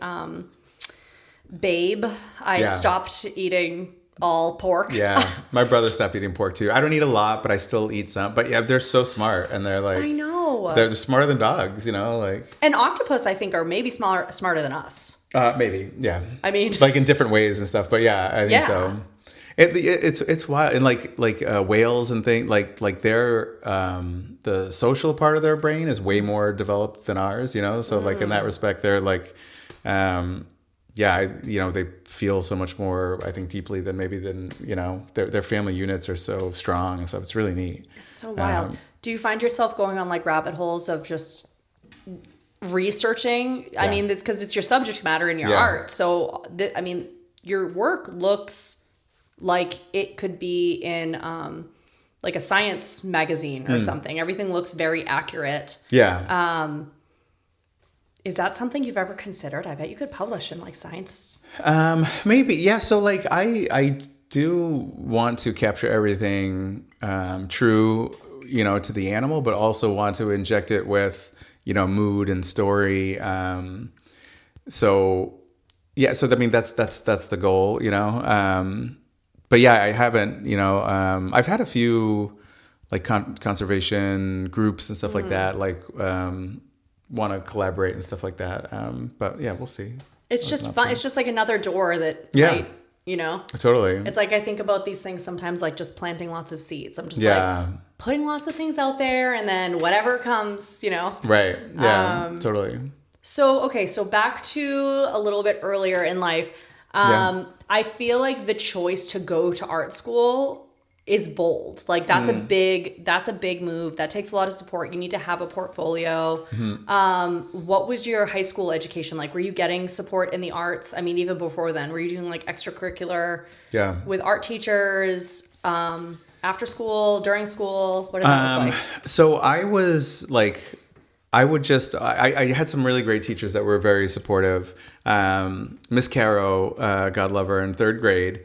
Babe, I stopped eating all pork. Yeah, my brother stopped eating pork too. I don't eat a lot, but I still eat some. But yeah, they're so smart, and they're like, I know, they're smarter than dogs. Like. And octopus, I think, are maybe smarter than us. Maybe, yeah. I mean, like in different ways and stuff. But yeah, I think so. It's wild, and like whales and things like their the social part of their brain is way more developed than ours. So like in that respect, they're like. They feel so much more, I think, deeply than their family units are so strong and stuff. It's really neat. It's so wild. Do you find yourself going on like rabbit holes of just researching? Yeah. I mean, because it's your subject matter in your art. So, your work looks like it could be in like a science magazine or something. Everything looks very accurate. Yeah. Is that something you've ever considered? I bet you could publish in like science. Maybe. Yeah. So like I do want to capture everything true, to the animal, but also want to inject it with, mood and story. So I mean, that's the goal, but yeah, I haven't, I've had a few like conservation groups and stuff like that, like, want to collaborate and stuff like that. But yeah, we'll see. It's just fun. It's just like another door that might, Totally. It's like, I think about these things sometimes, like just planting lots of seeds. I'm just like putting lots of things out there, and then whatever comes, Right. Yeah, totally. So, okay. So back to a little bit earlier in life. I feel like the choice to go to art school is bold. Like that's a big move. That takes a lot of support. You need to have a portfolio. What was your high school education like? Were you getting support in the arts? I mean, even before then, were you doing like extracurricular with art teachers, after school, during school? What did that look like? So I was like, I had some really great teachers that were very supportive. Miss Caro, God love her, in third grade,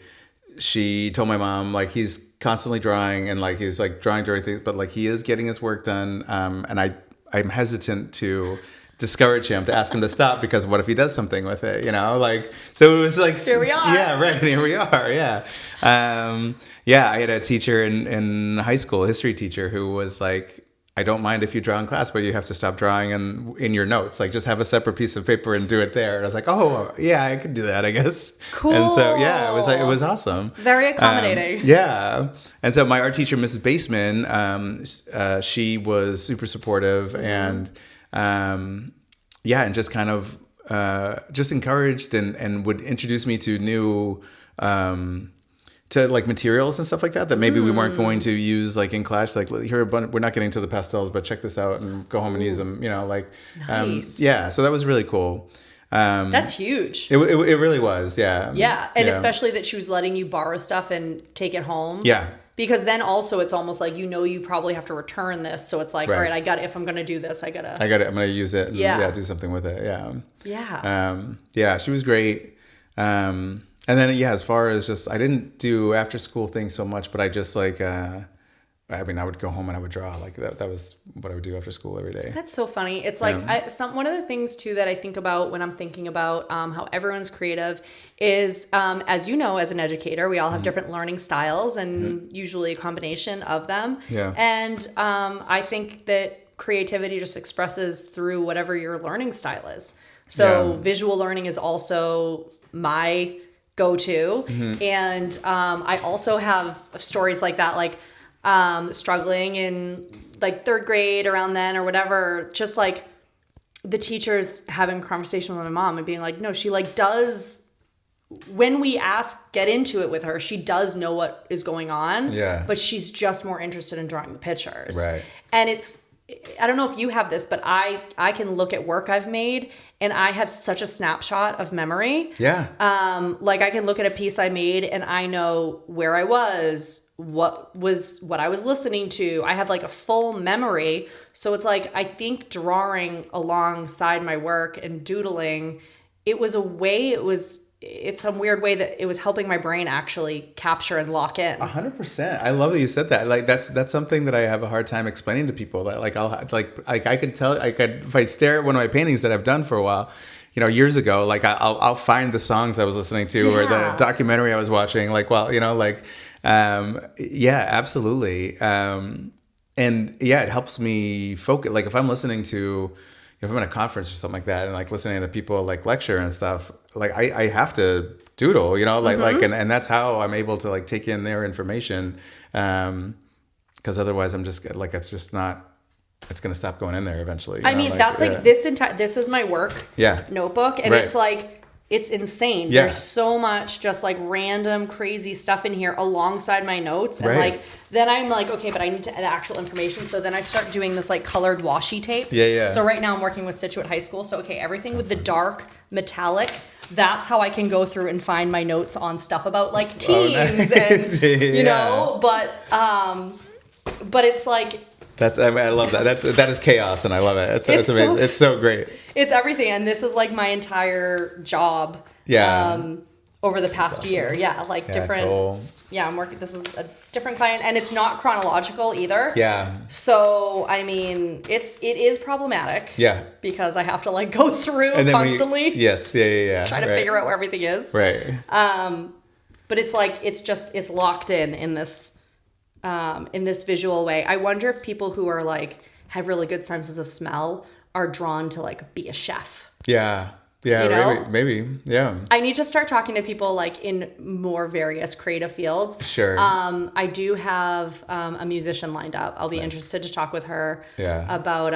she told my mom, like, he's constantly drawing and like he's like drawing dirty things, but like he is getting his work done. And I'm hesitant to discourage him, to ask him to stop, because what if he does something with it, like, so it was like, here we are. Yeah, right. Here we are. Yeah. I had a teacher in high school, a history teacher, who was like, I don't mind if you draw in class, but you have to stop drawing in your notes. Like, just have a separate piece of paper and do it there. And I was like, oh, yeah, I could do that, I guess. Cool. And so, yeah, it was awesome. Very accommodating. And so my art teacher, Mrs. Baseman, she was super supportive and just kind of just encouraged and would introduce me to new to like materials and stuff like that maybe we weren't going to use like in class, like, here we're not getting to the pastels, but check this out and go home and use them, Nice. So that was really cool. That's huge. It really was. And especially that she was letting you borrow stuff and take it home, because then also it's almost like, you probably have to return this, so it's like, all right, if I'm gonna do this, I'm gonna use it and do something with it. She was great. And then, as far as just, I didn't do after school things so much, but I just like, I would go home and I would draw. Like that was what I would do after school every day. That's so funny. It's like, one of the things too that I think about when I'm thinking about how everyone's creative is, as you know, as an educator, we all have different learning styles and usually a combination of them. And I think that creativity just expresses through whatever your learning style is. So visual learning is also my go-to. And I also have stories like that, like struggling in like third grade around then or whatever, just like the teachers having a conversation with my mom and being like, no, she like does, when we get into it with her, she does know what is going on, but she's just more interested in drawing the pictures. Right. And I don't know if you have this, but I can look at work I've made and I have such a snapshot of memory. Like I can look at a piece I made and I know where I was, what I was listening to. I have like a full memory. So it's like, I think drawing alongside my work and doodling, it's some weird way that it was helping my brain actually capture and lock in. 100%. I love that you said that. Like that's something that I have a hard time explaining to people, that like I could tell, if I stare at one of my paintings that I've done for a while, years ago, like I'll find the songs I was listening to or the documentary I was watching, like, well, absolutely. And it helps me focus. Like if I'm listening to, if I'm in a conference or something like that and like listening to people like lecture and stuff, like I have to doodle, and that's how I'm able to like take in their information. Cause otherwise I'm just like, it's going to stop going in there eventually. I mean, that's like this is my work notebook. And it's like, it's insane. There's so much just like random crazy stuff in here alongside my notes. And like, then I'm like, okay, but I need the actual information. So then I start doing this like colored washi tape. So right now I'm working with Situate High School. So, okay, everything with the dark metallic, that's how I can go through and find my notes on stuff about like teens and, but it's like, I love that. That is chaos, and I love it. It's amazing. It's so great. It's everything, and this is like my entire job. Over the past year, different. Cool. I'm working. This is a different client, and it's not chronological either. Yeah. So I mean, it is problematic. Yeah. Because I have to like go through And then constantly. Yes. Yeah. Try to figure out where everything is. Right. But it's like it's locked in this visual way. I wonder if people who are like have really good senses of smell are drawn to like be a chef. Yeah. Yeah, you know? maybe. Yeah. I need to start talking to people like in more various creative fields. Sure. I do have a musician lined up. I'll be interested to talk with her about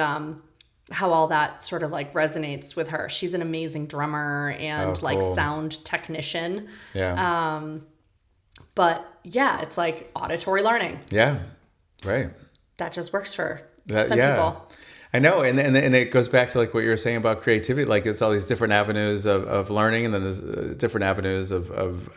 how all that sort of like resonates with her. She's an amazing drummer and like sound technician. Yeah. But yeah, it's like auditory learning. Yeah. Right. That just works for some people. I know, and it goes back to like what you were saying about creativity. Like it's all these different avenues of learning, and then there's different avenues of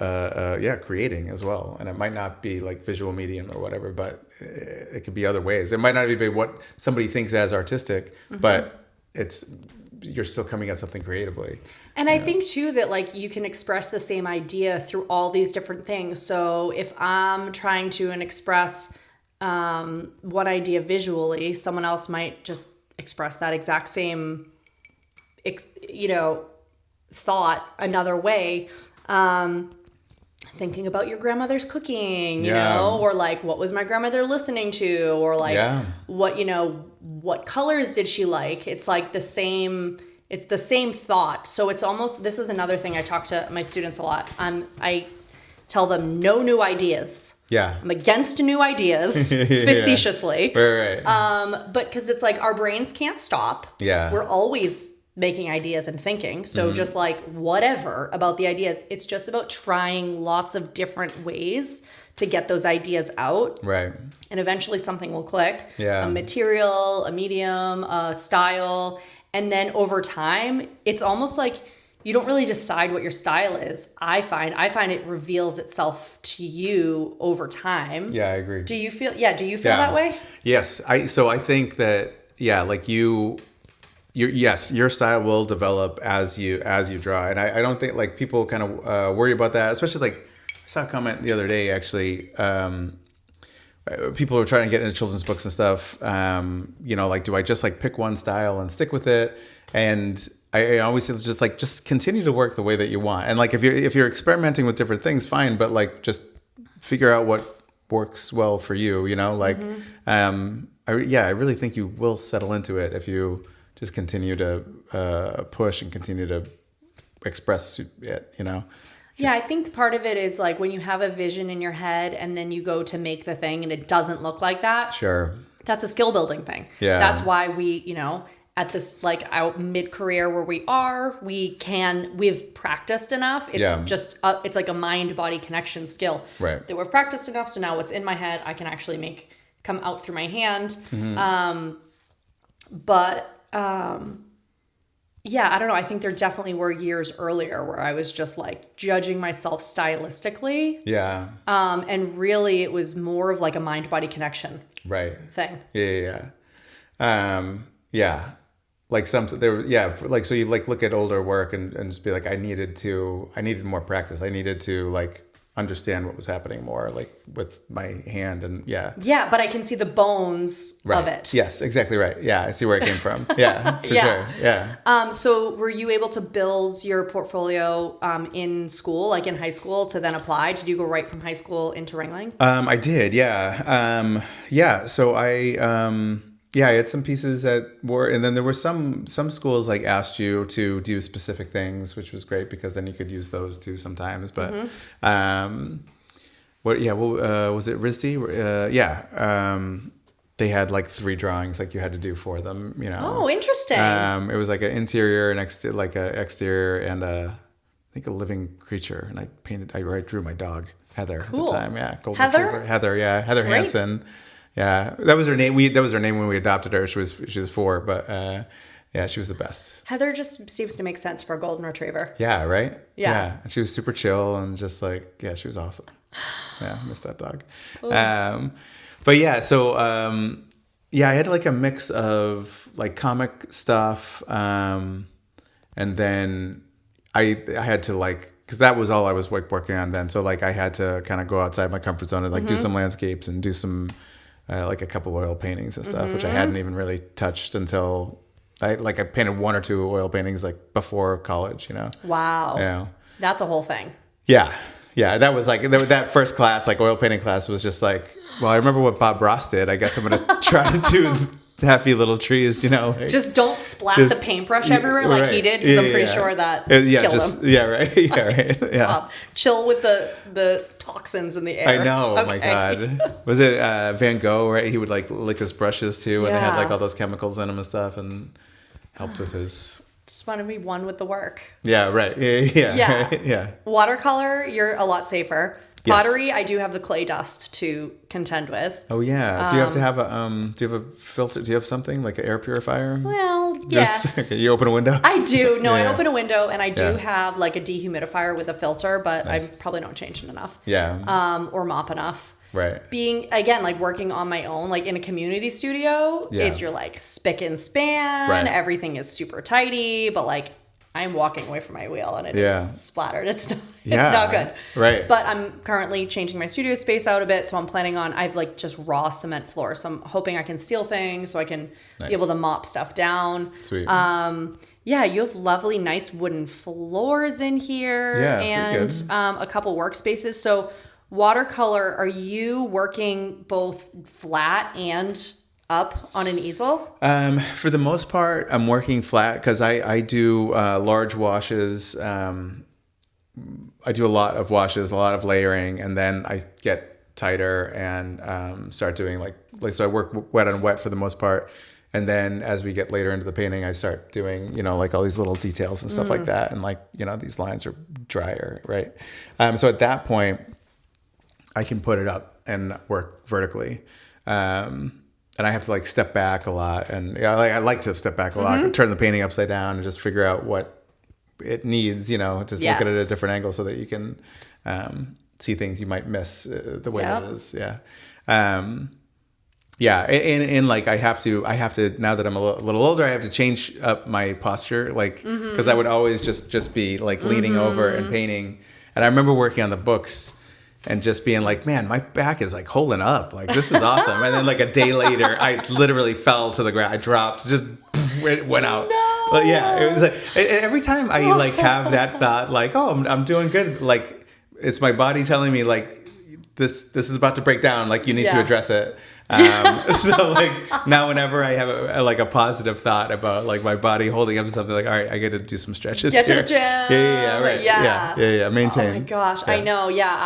creating as well. And it might not be like visual medium or whatever, but it could be other ways. It might not even be what somebody thinks as artistic, but you're still coming at something creatively. And I think too that like you can express the same idea through all these different things. So if I'm trying to express one idea visually, someone else might just express that exact same, thought another way. Thinking about your grandmother's cooking, you know, or like, what was my grandmother listening to? Or like, what colors did she like? It's like it's the same thought. So it's almost, this is another thing I talk to my students a lot. I tell them no new ideas. Yeah. I'm against new ideas facetiously. Right. But because it's like our brains can't stop. Yeah. We're always making ideas and thinking. So just like whatever about the ideas, it's just about trying lots of different ways to get those ideas out. Right. And eventually something will click. Yeah. A material, a medium, a style. And then over time, it's almost like you don't really decide what your style is. I find it reveals itself to you over time. Yeah, I agree. Do you feel that way? Yes. I think that, like your style will develop as you draw. And I don't think like people kind of worry about that, especially like I saw a comment the other day, actually, people are trying to get into children's books and stuff. Like, do I just like pick one style and stick with it? And I always say just continue to work the way that you want. And like, if you're experimenting with different things, fine, but like, just figure out what works well for you, like, I really think you will settle into it if you just continue to push and continue to express it, Yeah, I think part of it is like when you have a vision in your head and then you go to make the thing and it doesn't look like that. Sure. That's a skill building thing. Yeah. That's why we, at this like our mid-career where we are, we've practiced enough. It's just, it's like a mind-body connection skill. Right. That we've practiced enough. So now what's in my head, I can actually come out through my hand. I don't know. I think there definitely were years earlier where I was just like judging myself stylistically. Yeah. And really it was more of like a mind-body connection thing. Yeah. Like so you like look at older work and just be like, I needed more practice. I needed to like understand what was happening more like with my hand and but I can see the bones of it. Yes, exactly right. I see where it came from. Sure. So were you able to build your portfolio in school, like in high school, to then apply? Did you go right from high school into Ringling? I did. So I had some pieces that were, and then there were some schools like asked you to do specific things, which was great because then you could use those too sometimes. But was it RISD? They had like 3 drawings like you had to do for them. Oh, interesting. It was like an interior, an exterior, and I think a living creature. And I drew my dog Heather at the time. Yeah, golden retriever. Heather Hansen. Yeah, that was her name. That was her name when we adopted her. She was 4, but she was the best. But just seems to make sense for a golden retriever. Yeah, right? Yeah. And she was super chill and just like, she was awesome. Yeah, I miss that dog. I had like a mix of like comic stuff, and then I had to like because that was all I was working on then. So like I had to kind of go outside my comfort zone and like do some landscapes and do some like a couple oil paintings and stuff, which I hadn't even really touched until I painted 1 or 2 oil paintings like before college, you know. Wow. Yeah. That's a whole thing. Yeah. Yeah, that was like that first class, like oil painting class, was just like, well, I remember what Bob Ross did. I guess I'm gonna try to do happy little trees, you know. Like, just don't splat the paintbrush everywhere like he did, because I'm pretty sure that killed him. Yeah, right. Yeah, right. Yeah. Chill with the toxins in the air. I know. Oh my God. Was it Van Gogh? Right, he would like lick his brushes too, and they had like all those chemicals in them and stuff, and helped with his. Just want to be one with the work. Yeah, right. Yeah. Right? Yeah. Watercolor, you're a lot safer. Pottery, I do have the clay dust to contend with. Oh yeah. Do you have to have a filter? Do you have something like an air purifier? Well, yes. You open a window? I do. No, I open a window, and I do have like a dehumidifier with a filter, but I probably don't change it enough. Yeah. Or mop enough. Right. Being, again, like working on my own, like in a community studio, it's your like spick and span. Right. Everything is super tidy, but like I'm walking away from my wheel and it is splattered. It's not good. Right. But I'm currently changing my studio space out a bit. So I'm planning on, I've like just raw cement floor. So I'm hoping I can seal things so I can be able to mop stuff down. Sweet. Yeah, you have lovely, nice wooden floors in here. Yeah, and a couple workspaces. So watercolor, are you working both flat and up on an easel? For the most part, I'm working flat because I do large washes. I do a lot of washes, a lot of layering, and then I get tighter and start doing like so I work wet on wet for the most part. And then as we get later into the painting, I start doing, you know, like all these little details and stuff like that. And like, you know, these lines are drier, right? So at that point, I can put it up and work vertically. And I have to like step back a lot. And I like to step back a lot, turn the painting upside down and just figure out what it needs, you know, just look at it at a different angle so that you can see things you might miss the way that it is. Yeah. And like I have to now that I'm a little older, I have to change up my posture, like because I would always just be like leaning over and painting. And I remember working on the books and just being like, man, my back is like holding up, like this is awesome. And then like a day later, I literally fell to the ground. I dropped, just it went out. No. But yeah, it was like every time I like have that thought, like, oh, I'm doing good. Like it's my body telling me like this is about to break down. Like you need to address it. So like now whenever I have a positive thought about like my body holding up to something, like, all right, I get to do some stretches. Get here. to the gym. Right. Yeah. Maintain. Oh my gosh. Yeah. I know. Yeah.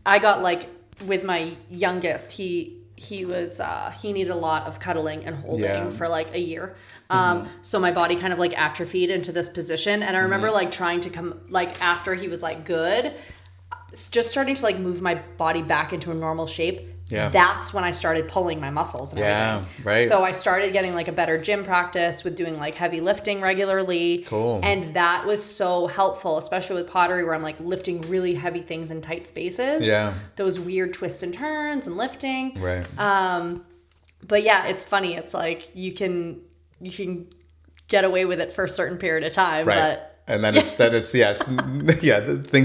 I got like with my youngest, he was, he needed a lot of cuddling and holding for like a year. So my body kind of like atrophied into this position. And I remember like trying to come like after he was like good, just starting to like move my body back into a normal shape. Yeah. That's when I started pulling my muscles and everything. Right. So I started getting like a better gym practice with doing like heavy lifting regularly. Cool. And that was so helpful, especially with pottery where I'm like lifting really heavy things in tight spaces. Yeah. Those weird twists and turns and lifting. Right. But yeah, it's funny. It's like you can get away with it for a certain period of time. Right. But and then things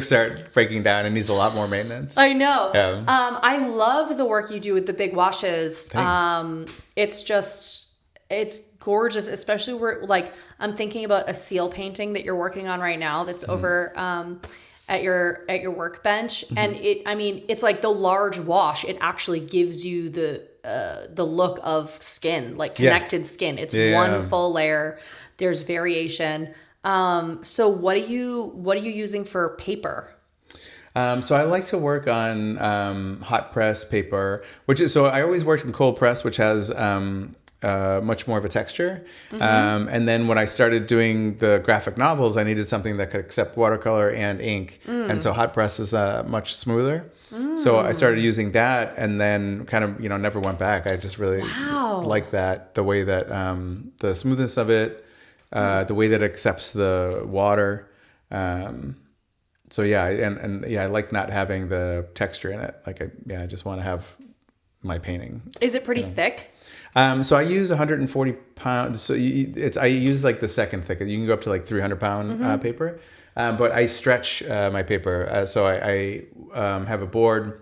start breaking down and needs a lot more maintenance. I know. Yeah. I love the work you do with the big washes. Thanks. It's gorgeous, especially where like I'm thinking about a seal painting that you're working on right now that's over at your workbench. And it's like the large wash, it actually gives you the look of skin, like connected skin. It's one full layer. There's variation. So what are you using for paper? So I like to work on hot press paper, so I always worked in cold press, which has much more of a texture. And then when I started doing the graphic novels, I needed something that could accept watercolor and ink. And so hot press is much smoother. So I started using that and then kind of, never went back. I just really like that, the way that the smoothness of it, the way that it accepts the water. So yeah, and I like not having the texture in it. Like I just want to have my painting. Is it pretty thick? So I use 140 pounds. So I use like the second thick. You can go up to like 300 pound paper. But I stretch my paper. So I have a board.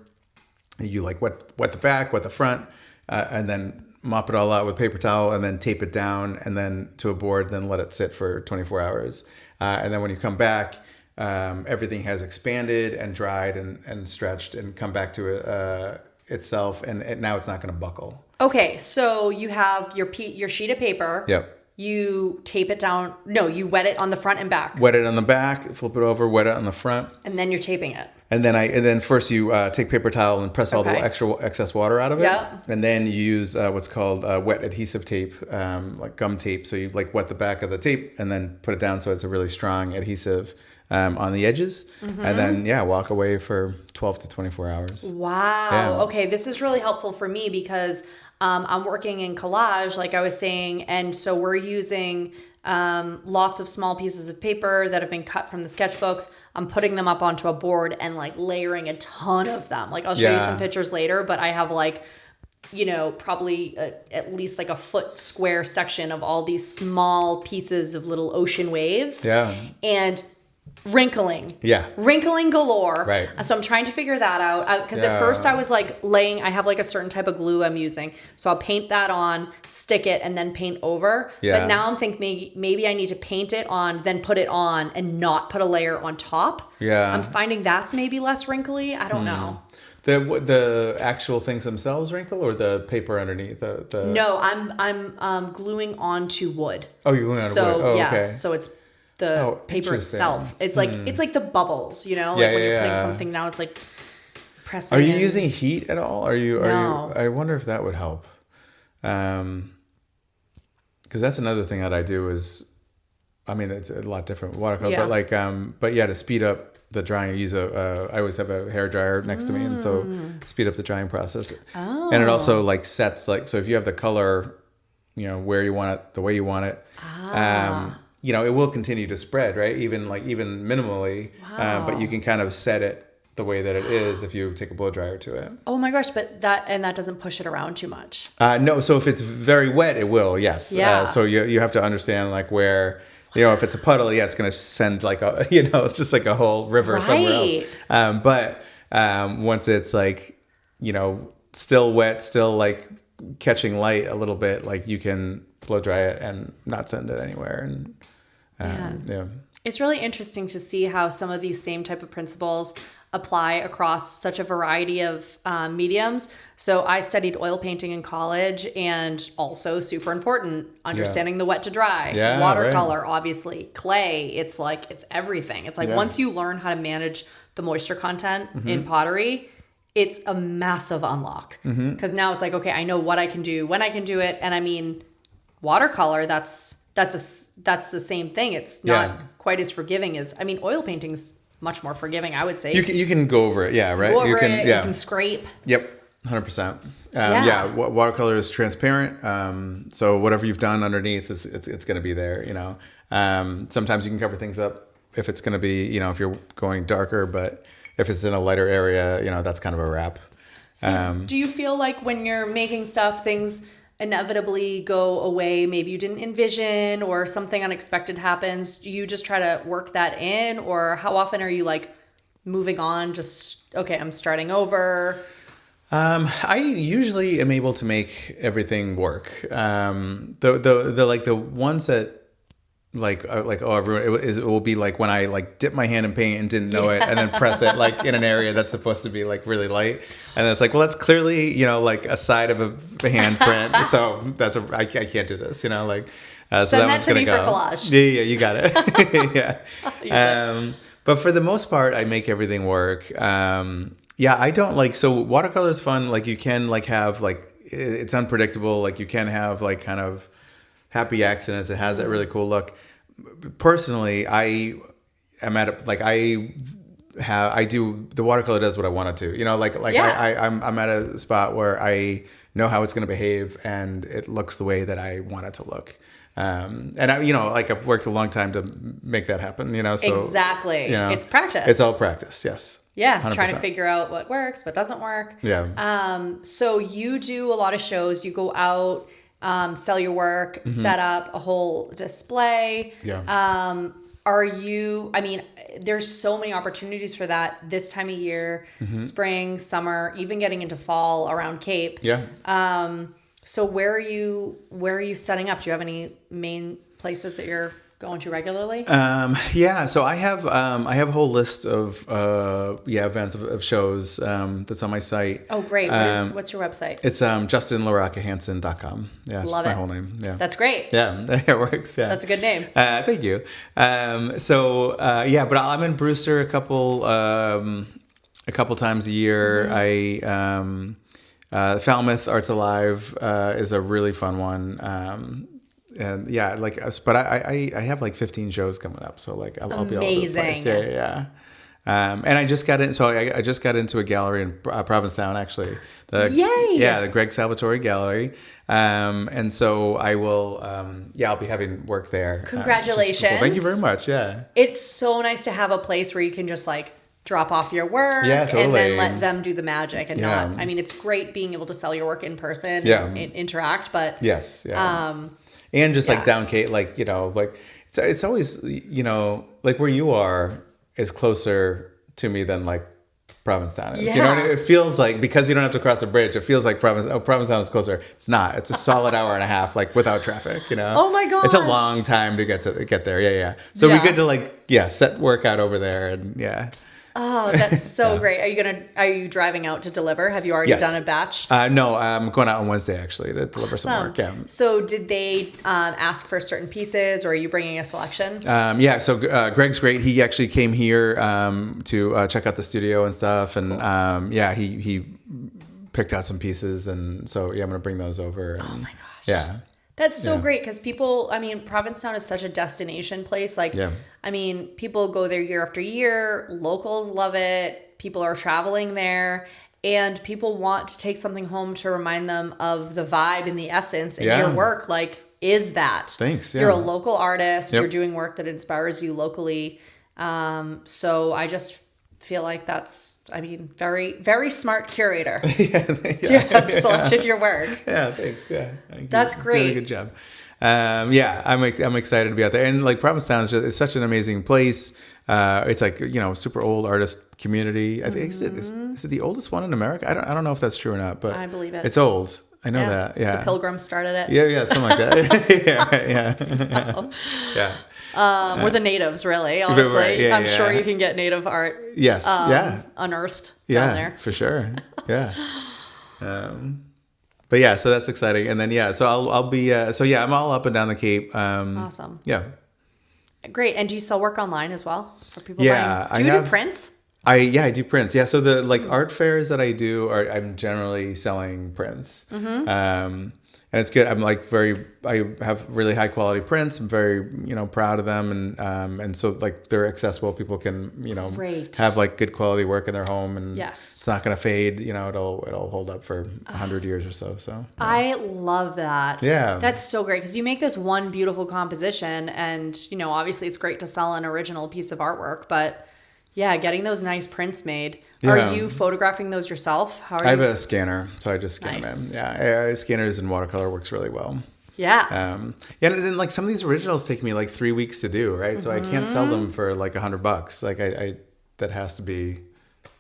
You like wet the back, wet the front, and then mop it all out with paper towel, and then tape it down, and then to a board, then let it sit for 24 hours. And then when you come back, everything has expanded and dried and stretched and come back to itself, and now it's not going to buckle. Okay, so you have your sheet of paper. Yep. You tape it down. No, you wet it on the front and back. Wet it on the back, flip it over, wet it on the front. And then you're taping it. And then first you take paper towel and press all the excess water out of it. Yep. And then you use what's called wet adhesive tape, like gum tape. So you like wet the back of the tape and then put it down so it's a really strong adhesive on the edges. And then, walk away for 12 to 24 hours. Wow. Yeah. Okay, this is really helpful for me because I'm working in collage, like I was saying. And so we're using lots of small pieces of paper that have been cut from the sketchbooks. I'm putting them up onto a board and like layering a ton of them. Like I'll show you some pictures later, but I have like, probably at least like a foot square section of all these small pieces of little ocean waves. Yeah. And wrinkling. Yeah. Wrinkling galore. Right. So I'm trying to figure that out. Because at first I was like I have like a certain type of glue I'm using. So I'll paint that on, stick it, and then paint over. Yeah. But now I'm thinking maybe I need to paint it on, then put it on, and not put a layer on top. Yeah. I'm finding that's maybe less wrinkly. I don't know. The actual things themselves wrinkle, or the paper underneath? No, I'm gluing onto wood. Oh, you're gluing onto wood. Oh, okay. So it's the paper itself. It's like it's like the bubbles, like when you're putting something down, it's like pressing. Are you using heat at all? No. I wonder if that would help. Because that's another thing that I do is, I mean, it's a lot different with watercolor, but to speed up the drying, I always have a hair dryer next to me, and so speed up the drying process. Oh. And it also like sets so if you have the color, where you want it, the way you want it. It will continue to spread, right? Even minimally, but you can kind of set it the way that it is if you take a blow dryer to it. Oh my gosh, but that doesn't push it around too much. No, so if it's very wet, it will, yes. Yeah. So you have to understand like where, if it's a puddle, it's going to send like a, it's just like a whole river somewhere else. But once it's like, still wet, still like catching light a little bit, like you can blow dry it and not send it anywhere. And it's really interesting to see how some of these same type of principles apply across such a variety of mediums. So I studied oil painting in college, and also super important, understanding the wet to dry, watercolor, obviously, clay. It's everything. It's like once you learn how to manage the moisture content in pottery, it's a massive unlock. Because now it's like, okay, I know what I can do, when I can do it. And I mean, watercolor, that's the same thing. It's not quite as forgiving as, oil painting's much more forgiving, I would say. You can go over it, right? Go over you can scrape. Yep, 100%. Watercolor is transparent, so whatever you've done underneath, it's going to be there. Sometimes you can cover things up if it's going to be, if you're going darker, but if it's in a lighter area, that's kind of a wrap. So do you feel like when you're making stuff, things inevitably go away, maybe you didn't envision, or something unexpected happens? Do you just try to work that in, or how often are you like moving on, just okay, I'm starting over? I usually am able to make everything work. The ones that it will be like when I like dip my hand in paint and didn't know it, and then press it like in an area that's supposed to be like really light, and it's like, well, that's clearly like a side of a handprint, so I can't do this, so Send that that to me for collage. Yeah, you got it. Yeah. But for the most part, I make everything work. I don't like, so watercolor is fun. Like you can like have like, it's unpredictable. Like you can have like kind of happy accidents. It has that really cool look. Personally, I am at I do, the watercolor does what I want it to, I'm at a spot where I know how it's going to behave, and it looks the way that I want it to look. And I've worked a long time to make that happen, so exactly. It's practice. It's all practice. Yes. Yeah. 100%. Trying to figure out what works, what doesn't work. Yeah. So you do a lot of shows, you go out, sell your work, set up a whole display. Yeah. I mean, there's so many opportunities for that this time of year, spring, summer, even getting into fall around Cape. Yeah. So where are you setting up? Do you have any main places that you're going to regularly? Yeah, so I have a whole list of events of shows that's on my site. Oh, great. What's your website? It's justinlaroccahansen.com. Yeah, it's Love just my it. whole name. Yeah. That's great. Yeah, it works. Yeah. That's a good name. Thank you. But I'm in Brewster a couple times a year. Falmouth Arts Alive is a really fun one. And yeah, but I have like 15 shows coming up, so like I'll be all over the place. Yeah. And I just got in, so I just got into a gallery in Provincetown, actually. Yay! Yeah, the Greg Salvatore Gallery. And so I will, I'll be having work there. Congratulations! Cool. Thank you very much. Yeah, it's so nice to have a place where you can just like drop off your work, yeah, totally, and then let them do the magic, and not. I mean, it's great being able to sell your work in person, and interact, but yes, yeah. And just like down Cape, like, like it's always, like where you are is closer to me than like Provincetown is. Yeah. It feels like, because you don't have to cross a bridge, it feels like Provincetown is closer. It's not. It's a solid hour and a half, like without traffic, Oh my gosh. It's a long time to get there. Yeah. So we get to set work out over there, and yeah. Oh, that's so great. Are you driving out to deliver? Have you already done a batch? No, I'm going out on Wednesday actually to deliver some work. Yeah. So did they ask for certain pieces, or are you bringing a selection? So Greg's great. He actually came here to check out the studio and stuff, and cool. He picked out some pieces, and so I'm gonna bring those over. And, oh my gosh. Yeah. That's so great, because Provincetown is such a destination place. People go there year after year. Locals love it. People are traveling there, and people want to take something home to remind them of the vibe and the essence. And your work, is that. Thanks. Yeah. You're a local artist. Yep. You're doing work that inspires you locally. So I just feel like that's, very, very smart curator to have selected your work. Yeah, thanks. Yeah, that's great. Doing a good job. I'm excited to be out there, and like Provincetown is such an amazing place. It's like super old artist community. I think is it the oldest one in America? I don't know if that's true or not, but I believe it. It's old. I know that. Yeah, the Pilgrims started it. Yeah, something like that. Yeah. Or the natives, really, honestly. Right, I'm sure you can get native art unearthed down there. For sure. Yeah. So that's exciting. And then, so I'll be, I'm all up and down the Cape. Awesome. Yeah. Great. And do you sell work online as well for people? Yeah. Do you do prints? I do prints. Yeah. So the art fairs that I do I'm generally selling prints. Mm-hmm. And it's good. I have really high quality prints. I'm very, proud of them. And so they're accessible. People can, Great. have good quality work in their home, and yes. It's not going to fade, it'll hold up for 100 years or so. So yeah. I love that. Yeah. That's so great, because you make this one beautiful composition, and, obviously it's great to sell an original piece of artwork, but yeah, getting those nice prints made. Yeah. Are you photographing those yourself? I have a scanner, so I just scan them in. Yeah, scanners and watercolor works really well. Yeah. And then some of these originals take me 3 weeks to do, right? Mm-hmm. So I can't sell them for $100. I that has to be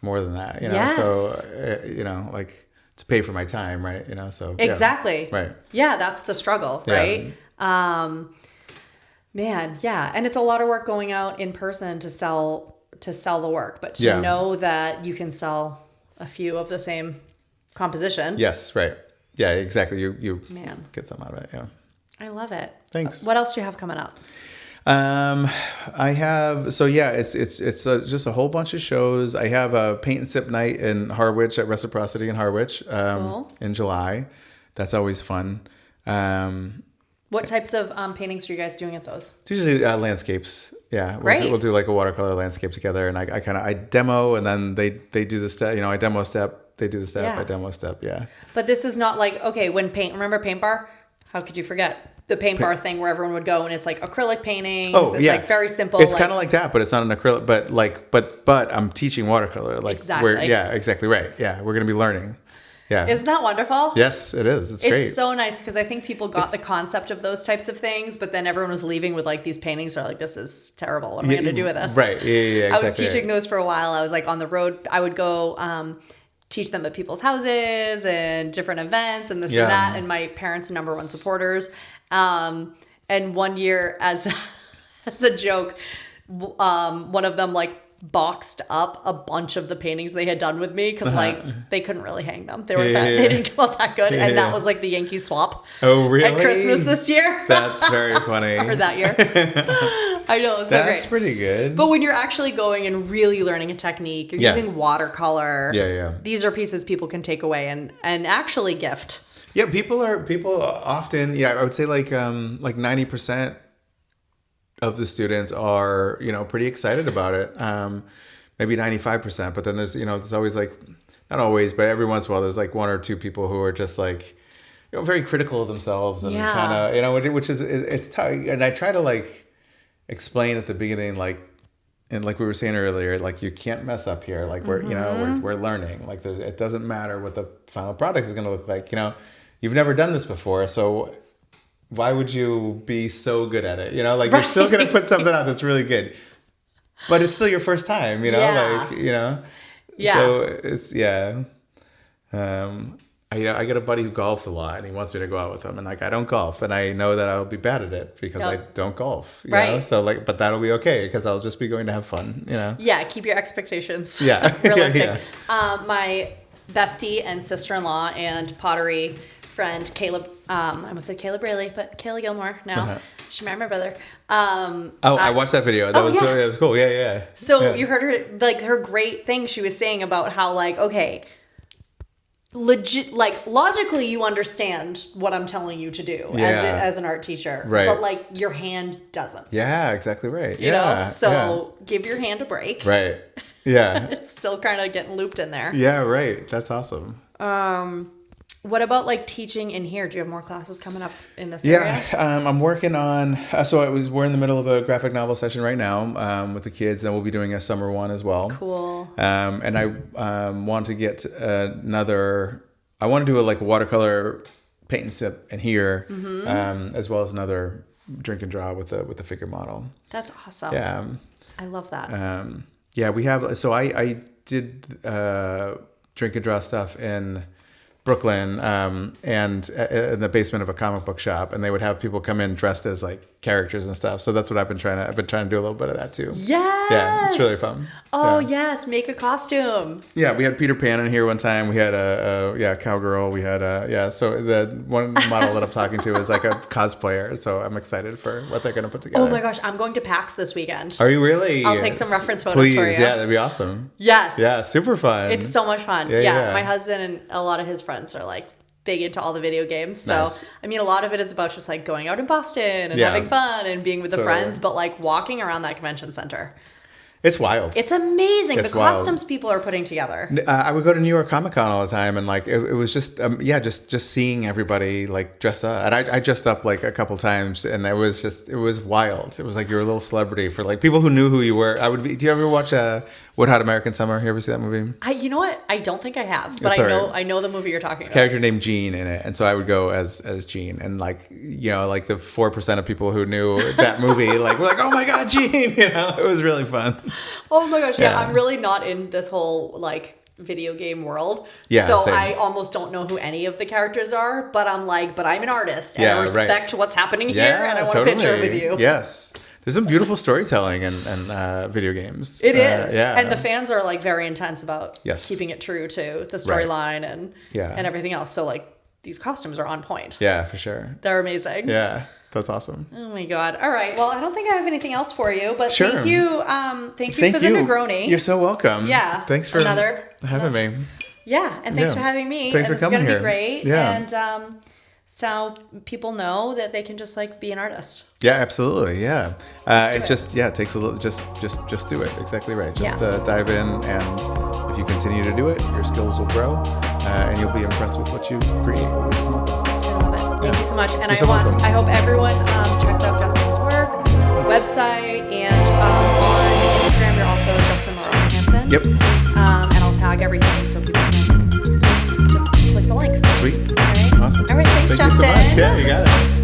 more than that, Yes. So to pay for my time, right? So exactly. Yeah. Right. Yeah, that's the struggle, right? Yeah. Man, yeah, and it's a lot of work going out in person to sell the work, but to know that you can sell a few of the same composition. Yes, right. Yeah, exactly. You Man. Get some out of it. Yeah. I love it. Thanks. What else do you have coming up? I have, it's just a whole bunch of shows. I have a paint and sip night in Harwich at Reciprocity in Harwich, cool. in July. That's always fun. What types of paintings are you guys doing at those? It's usually landscapes. Yeah, Great. We'll do a watercolor landscape together, and I demo, and then they do the step. I demo a step, they do the step. I demo a step. Yeah. But this is not remember Paint Bar? How could you forget the paint bar thing where everyone would go and it's acrylic paintings? Oh, it's very simple. It's kind of like that, but it's not an acrylic. But I'm teaching watercolor. Exactly. Exactly right. Yeah, we're gonna be learning. Yeah. Isn't that wonderful? Yes, it is. It's great. It's so nice because I think people got the concept of those types of things, but then everyone was leaving with like these paintings. They're like, this is terrible. What am I going to do with this? Right. Yeah. Exactly. I was teaching those for a while. I was like on the road. I would go teach them at people's houses and different events and this and that. And my parents are #1 supporters. And one year as a joke, one of them like boxed up a bunch of the paintings they had done with me because like they couldn't really hang them. They were they didn't come out that good, and that was like the Yankee swap. Oh, really? At Christmas this year. That's very funny. Or that year. I know, it's so great. That's pretty good. But when you're actually going and really learning a technique, you're using watercolor. Yeah. These are pieces people can take away and actually gift. Yeah, people often. Yeah, I would say like 90% of the students are, pretty excited about it. Maybe 95%, but then there's always like, not always, but every once in a while, there's like 1 or 2 people who are just like, very critical of themselves and kind of, which is, it's tough. And I try to like explain at the beginning, like, and like we were saying earlier, like you can't mess up here. Like we're learning. Like it doesn't matter what the final product is going to look like. You've never done this before, so why would you be so good at it? Like you're still going to put something out that's really good, but it's still your first time, Yeah. So it's, I get a buddy who golfs a lot and he wants me to go out with him. And like, I don't golf and I know that I'll be bad at it because I don't golf, you know? So like, but that'll be okay because I'll just be going to have fun, Yeah. Keep your expectations realistic. My bestie and sister-in-law and pottery friend Caleb, I almost said Caleb Rayleigh, but Kayla Gilmore now. She married my brother. I watched that video. That was cool. Yeah. So you heard her, like her great thing she was saying about how like, okay, legit, like logically you understand what I'm telling you to do as an art teacher, right? But like your hand doesn't. Yeah, exactly right. You know, so give your hand a break. Right. Yeah. It's still kind of getting looped in there. Yeah. Right. That's awesome. What about like teaching in here? Do you have more classes coming up in this area? Yeah, I'm working on. We're in the middle of a graphic novel session right now with the kids. Then we'll be doing a summer one as well. Cool. And I want to get another. I want to do a watercolor paint and sip in here, as well as another drink and draw with the figure model. That's awesome. Yeah, I love that. We have. So I did drink and draw stuff in Brooklyn, and in the basement of a comic book shop, and they would have people come in dressed as like characters and stuff. So that's what I've been trying to do a little bit of that too. Yes. Yeah, it's really fun. Oh yes, make a costume. Yeah, we had Peter Pan in here one time. We had a cowgirl. We had So the one model that I'm talking to is like a cosplayer. So I'm excited for what they're gonna put together. Oh my gosh, I'm going to PAX this weekend. Are you really? I'll take some reference photos for you. Please, yeah, that'd be awesome. Yes. Yeah, super fun. It's so much fun. Yeah. My husband and a lot of his friends are like big into all the video games. So, nice. I mean, a lot of it is about just like going out in Boston and having fun and being with the friends, but like walking around that convention center. It's wild. It's amazing. It's the costumes people are putting together. I would go to New York Comic Con all the time, and like it was just just seeing everybody like dress up. And I dressed up like a couple times, and it was wild. It was like you're a little celebrity for like people who knew who you were. Do you ever watch What Hot American Summer? You ever see that movie? You know what? I don't think I have, but I know the movie you're talking about. A character named Gene in it, and so I would go as Gene, and like like the 4% of people who knew that movie like were like, oh my god, Gene! It was really fun. Oh my gosh, yeah. I'm really not in this whole like video game world. Yeah, so same. I almost don't know who any of the characters are, but I'm an artist and I respect what's happening here and I want a picture with you. Yes. There's some beautiful storytelling in video games. It is. And the fans are like very intense about keeping it true to the storyline and everything else. So like these costumes are on point. Yeah, for sure. They're amazing. Yeah. That's awesome. Oh my god! All right. Well, I don't think I have anything else for you, but sure. Thank you for the Negroni. You're so welcome. Yeah. Thanks for having me. Yeah, and thanks for having me. Thanks for coming here. It's gonna be great. Yeah. And so people know that they can just like be an artist. Yeah, absolutely. Yeah. It takes a little. Just do it. Exactly right. Just dive in, and if you continue to do it, your skills will grow, and you'll be impressed with what you create. Thank you so much. And I hope everyone checks out Justin's work, website, and on Instagram, you're also Justin LaRocca Hansen. Yep. And I'll tag everything so people can just click Thanks, Thank Justin. you so much. Yeah, you got it.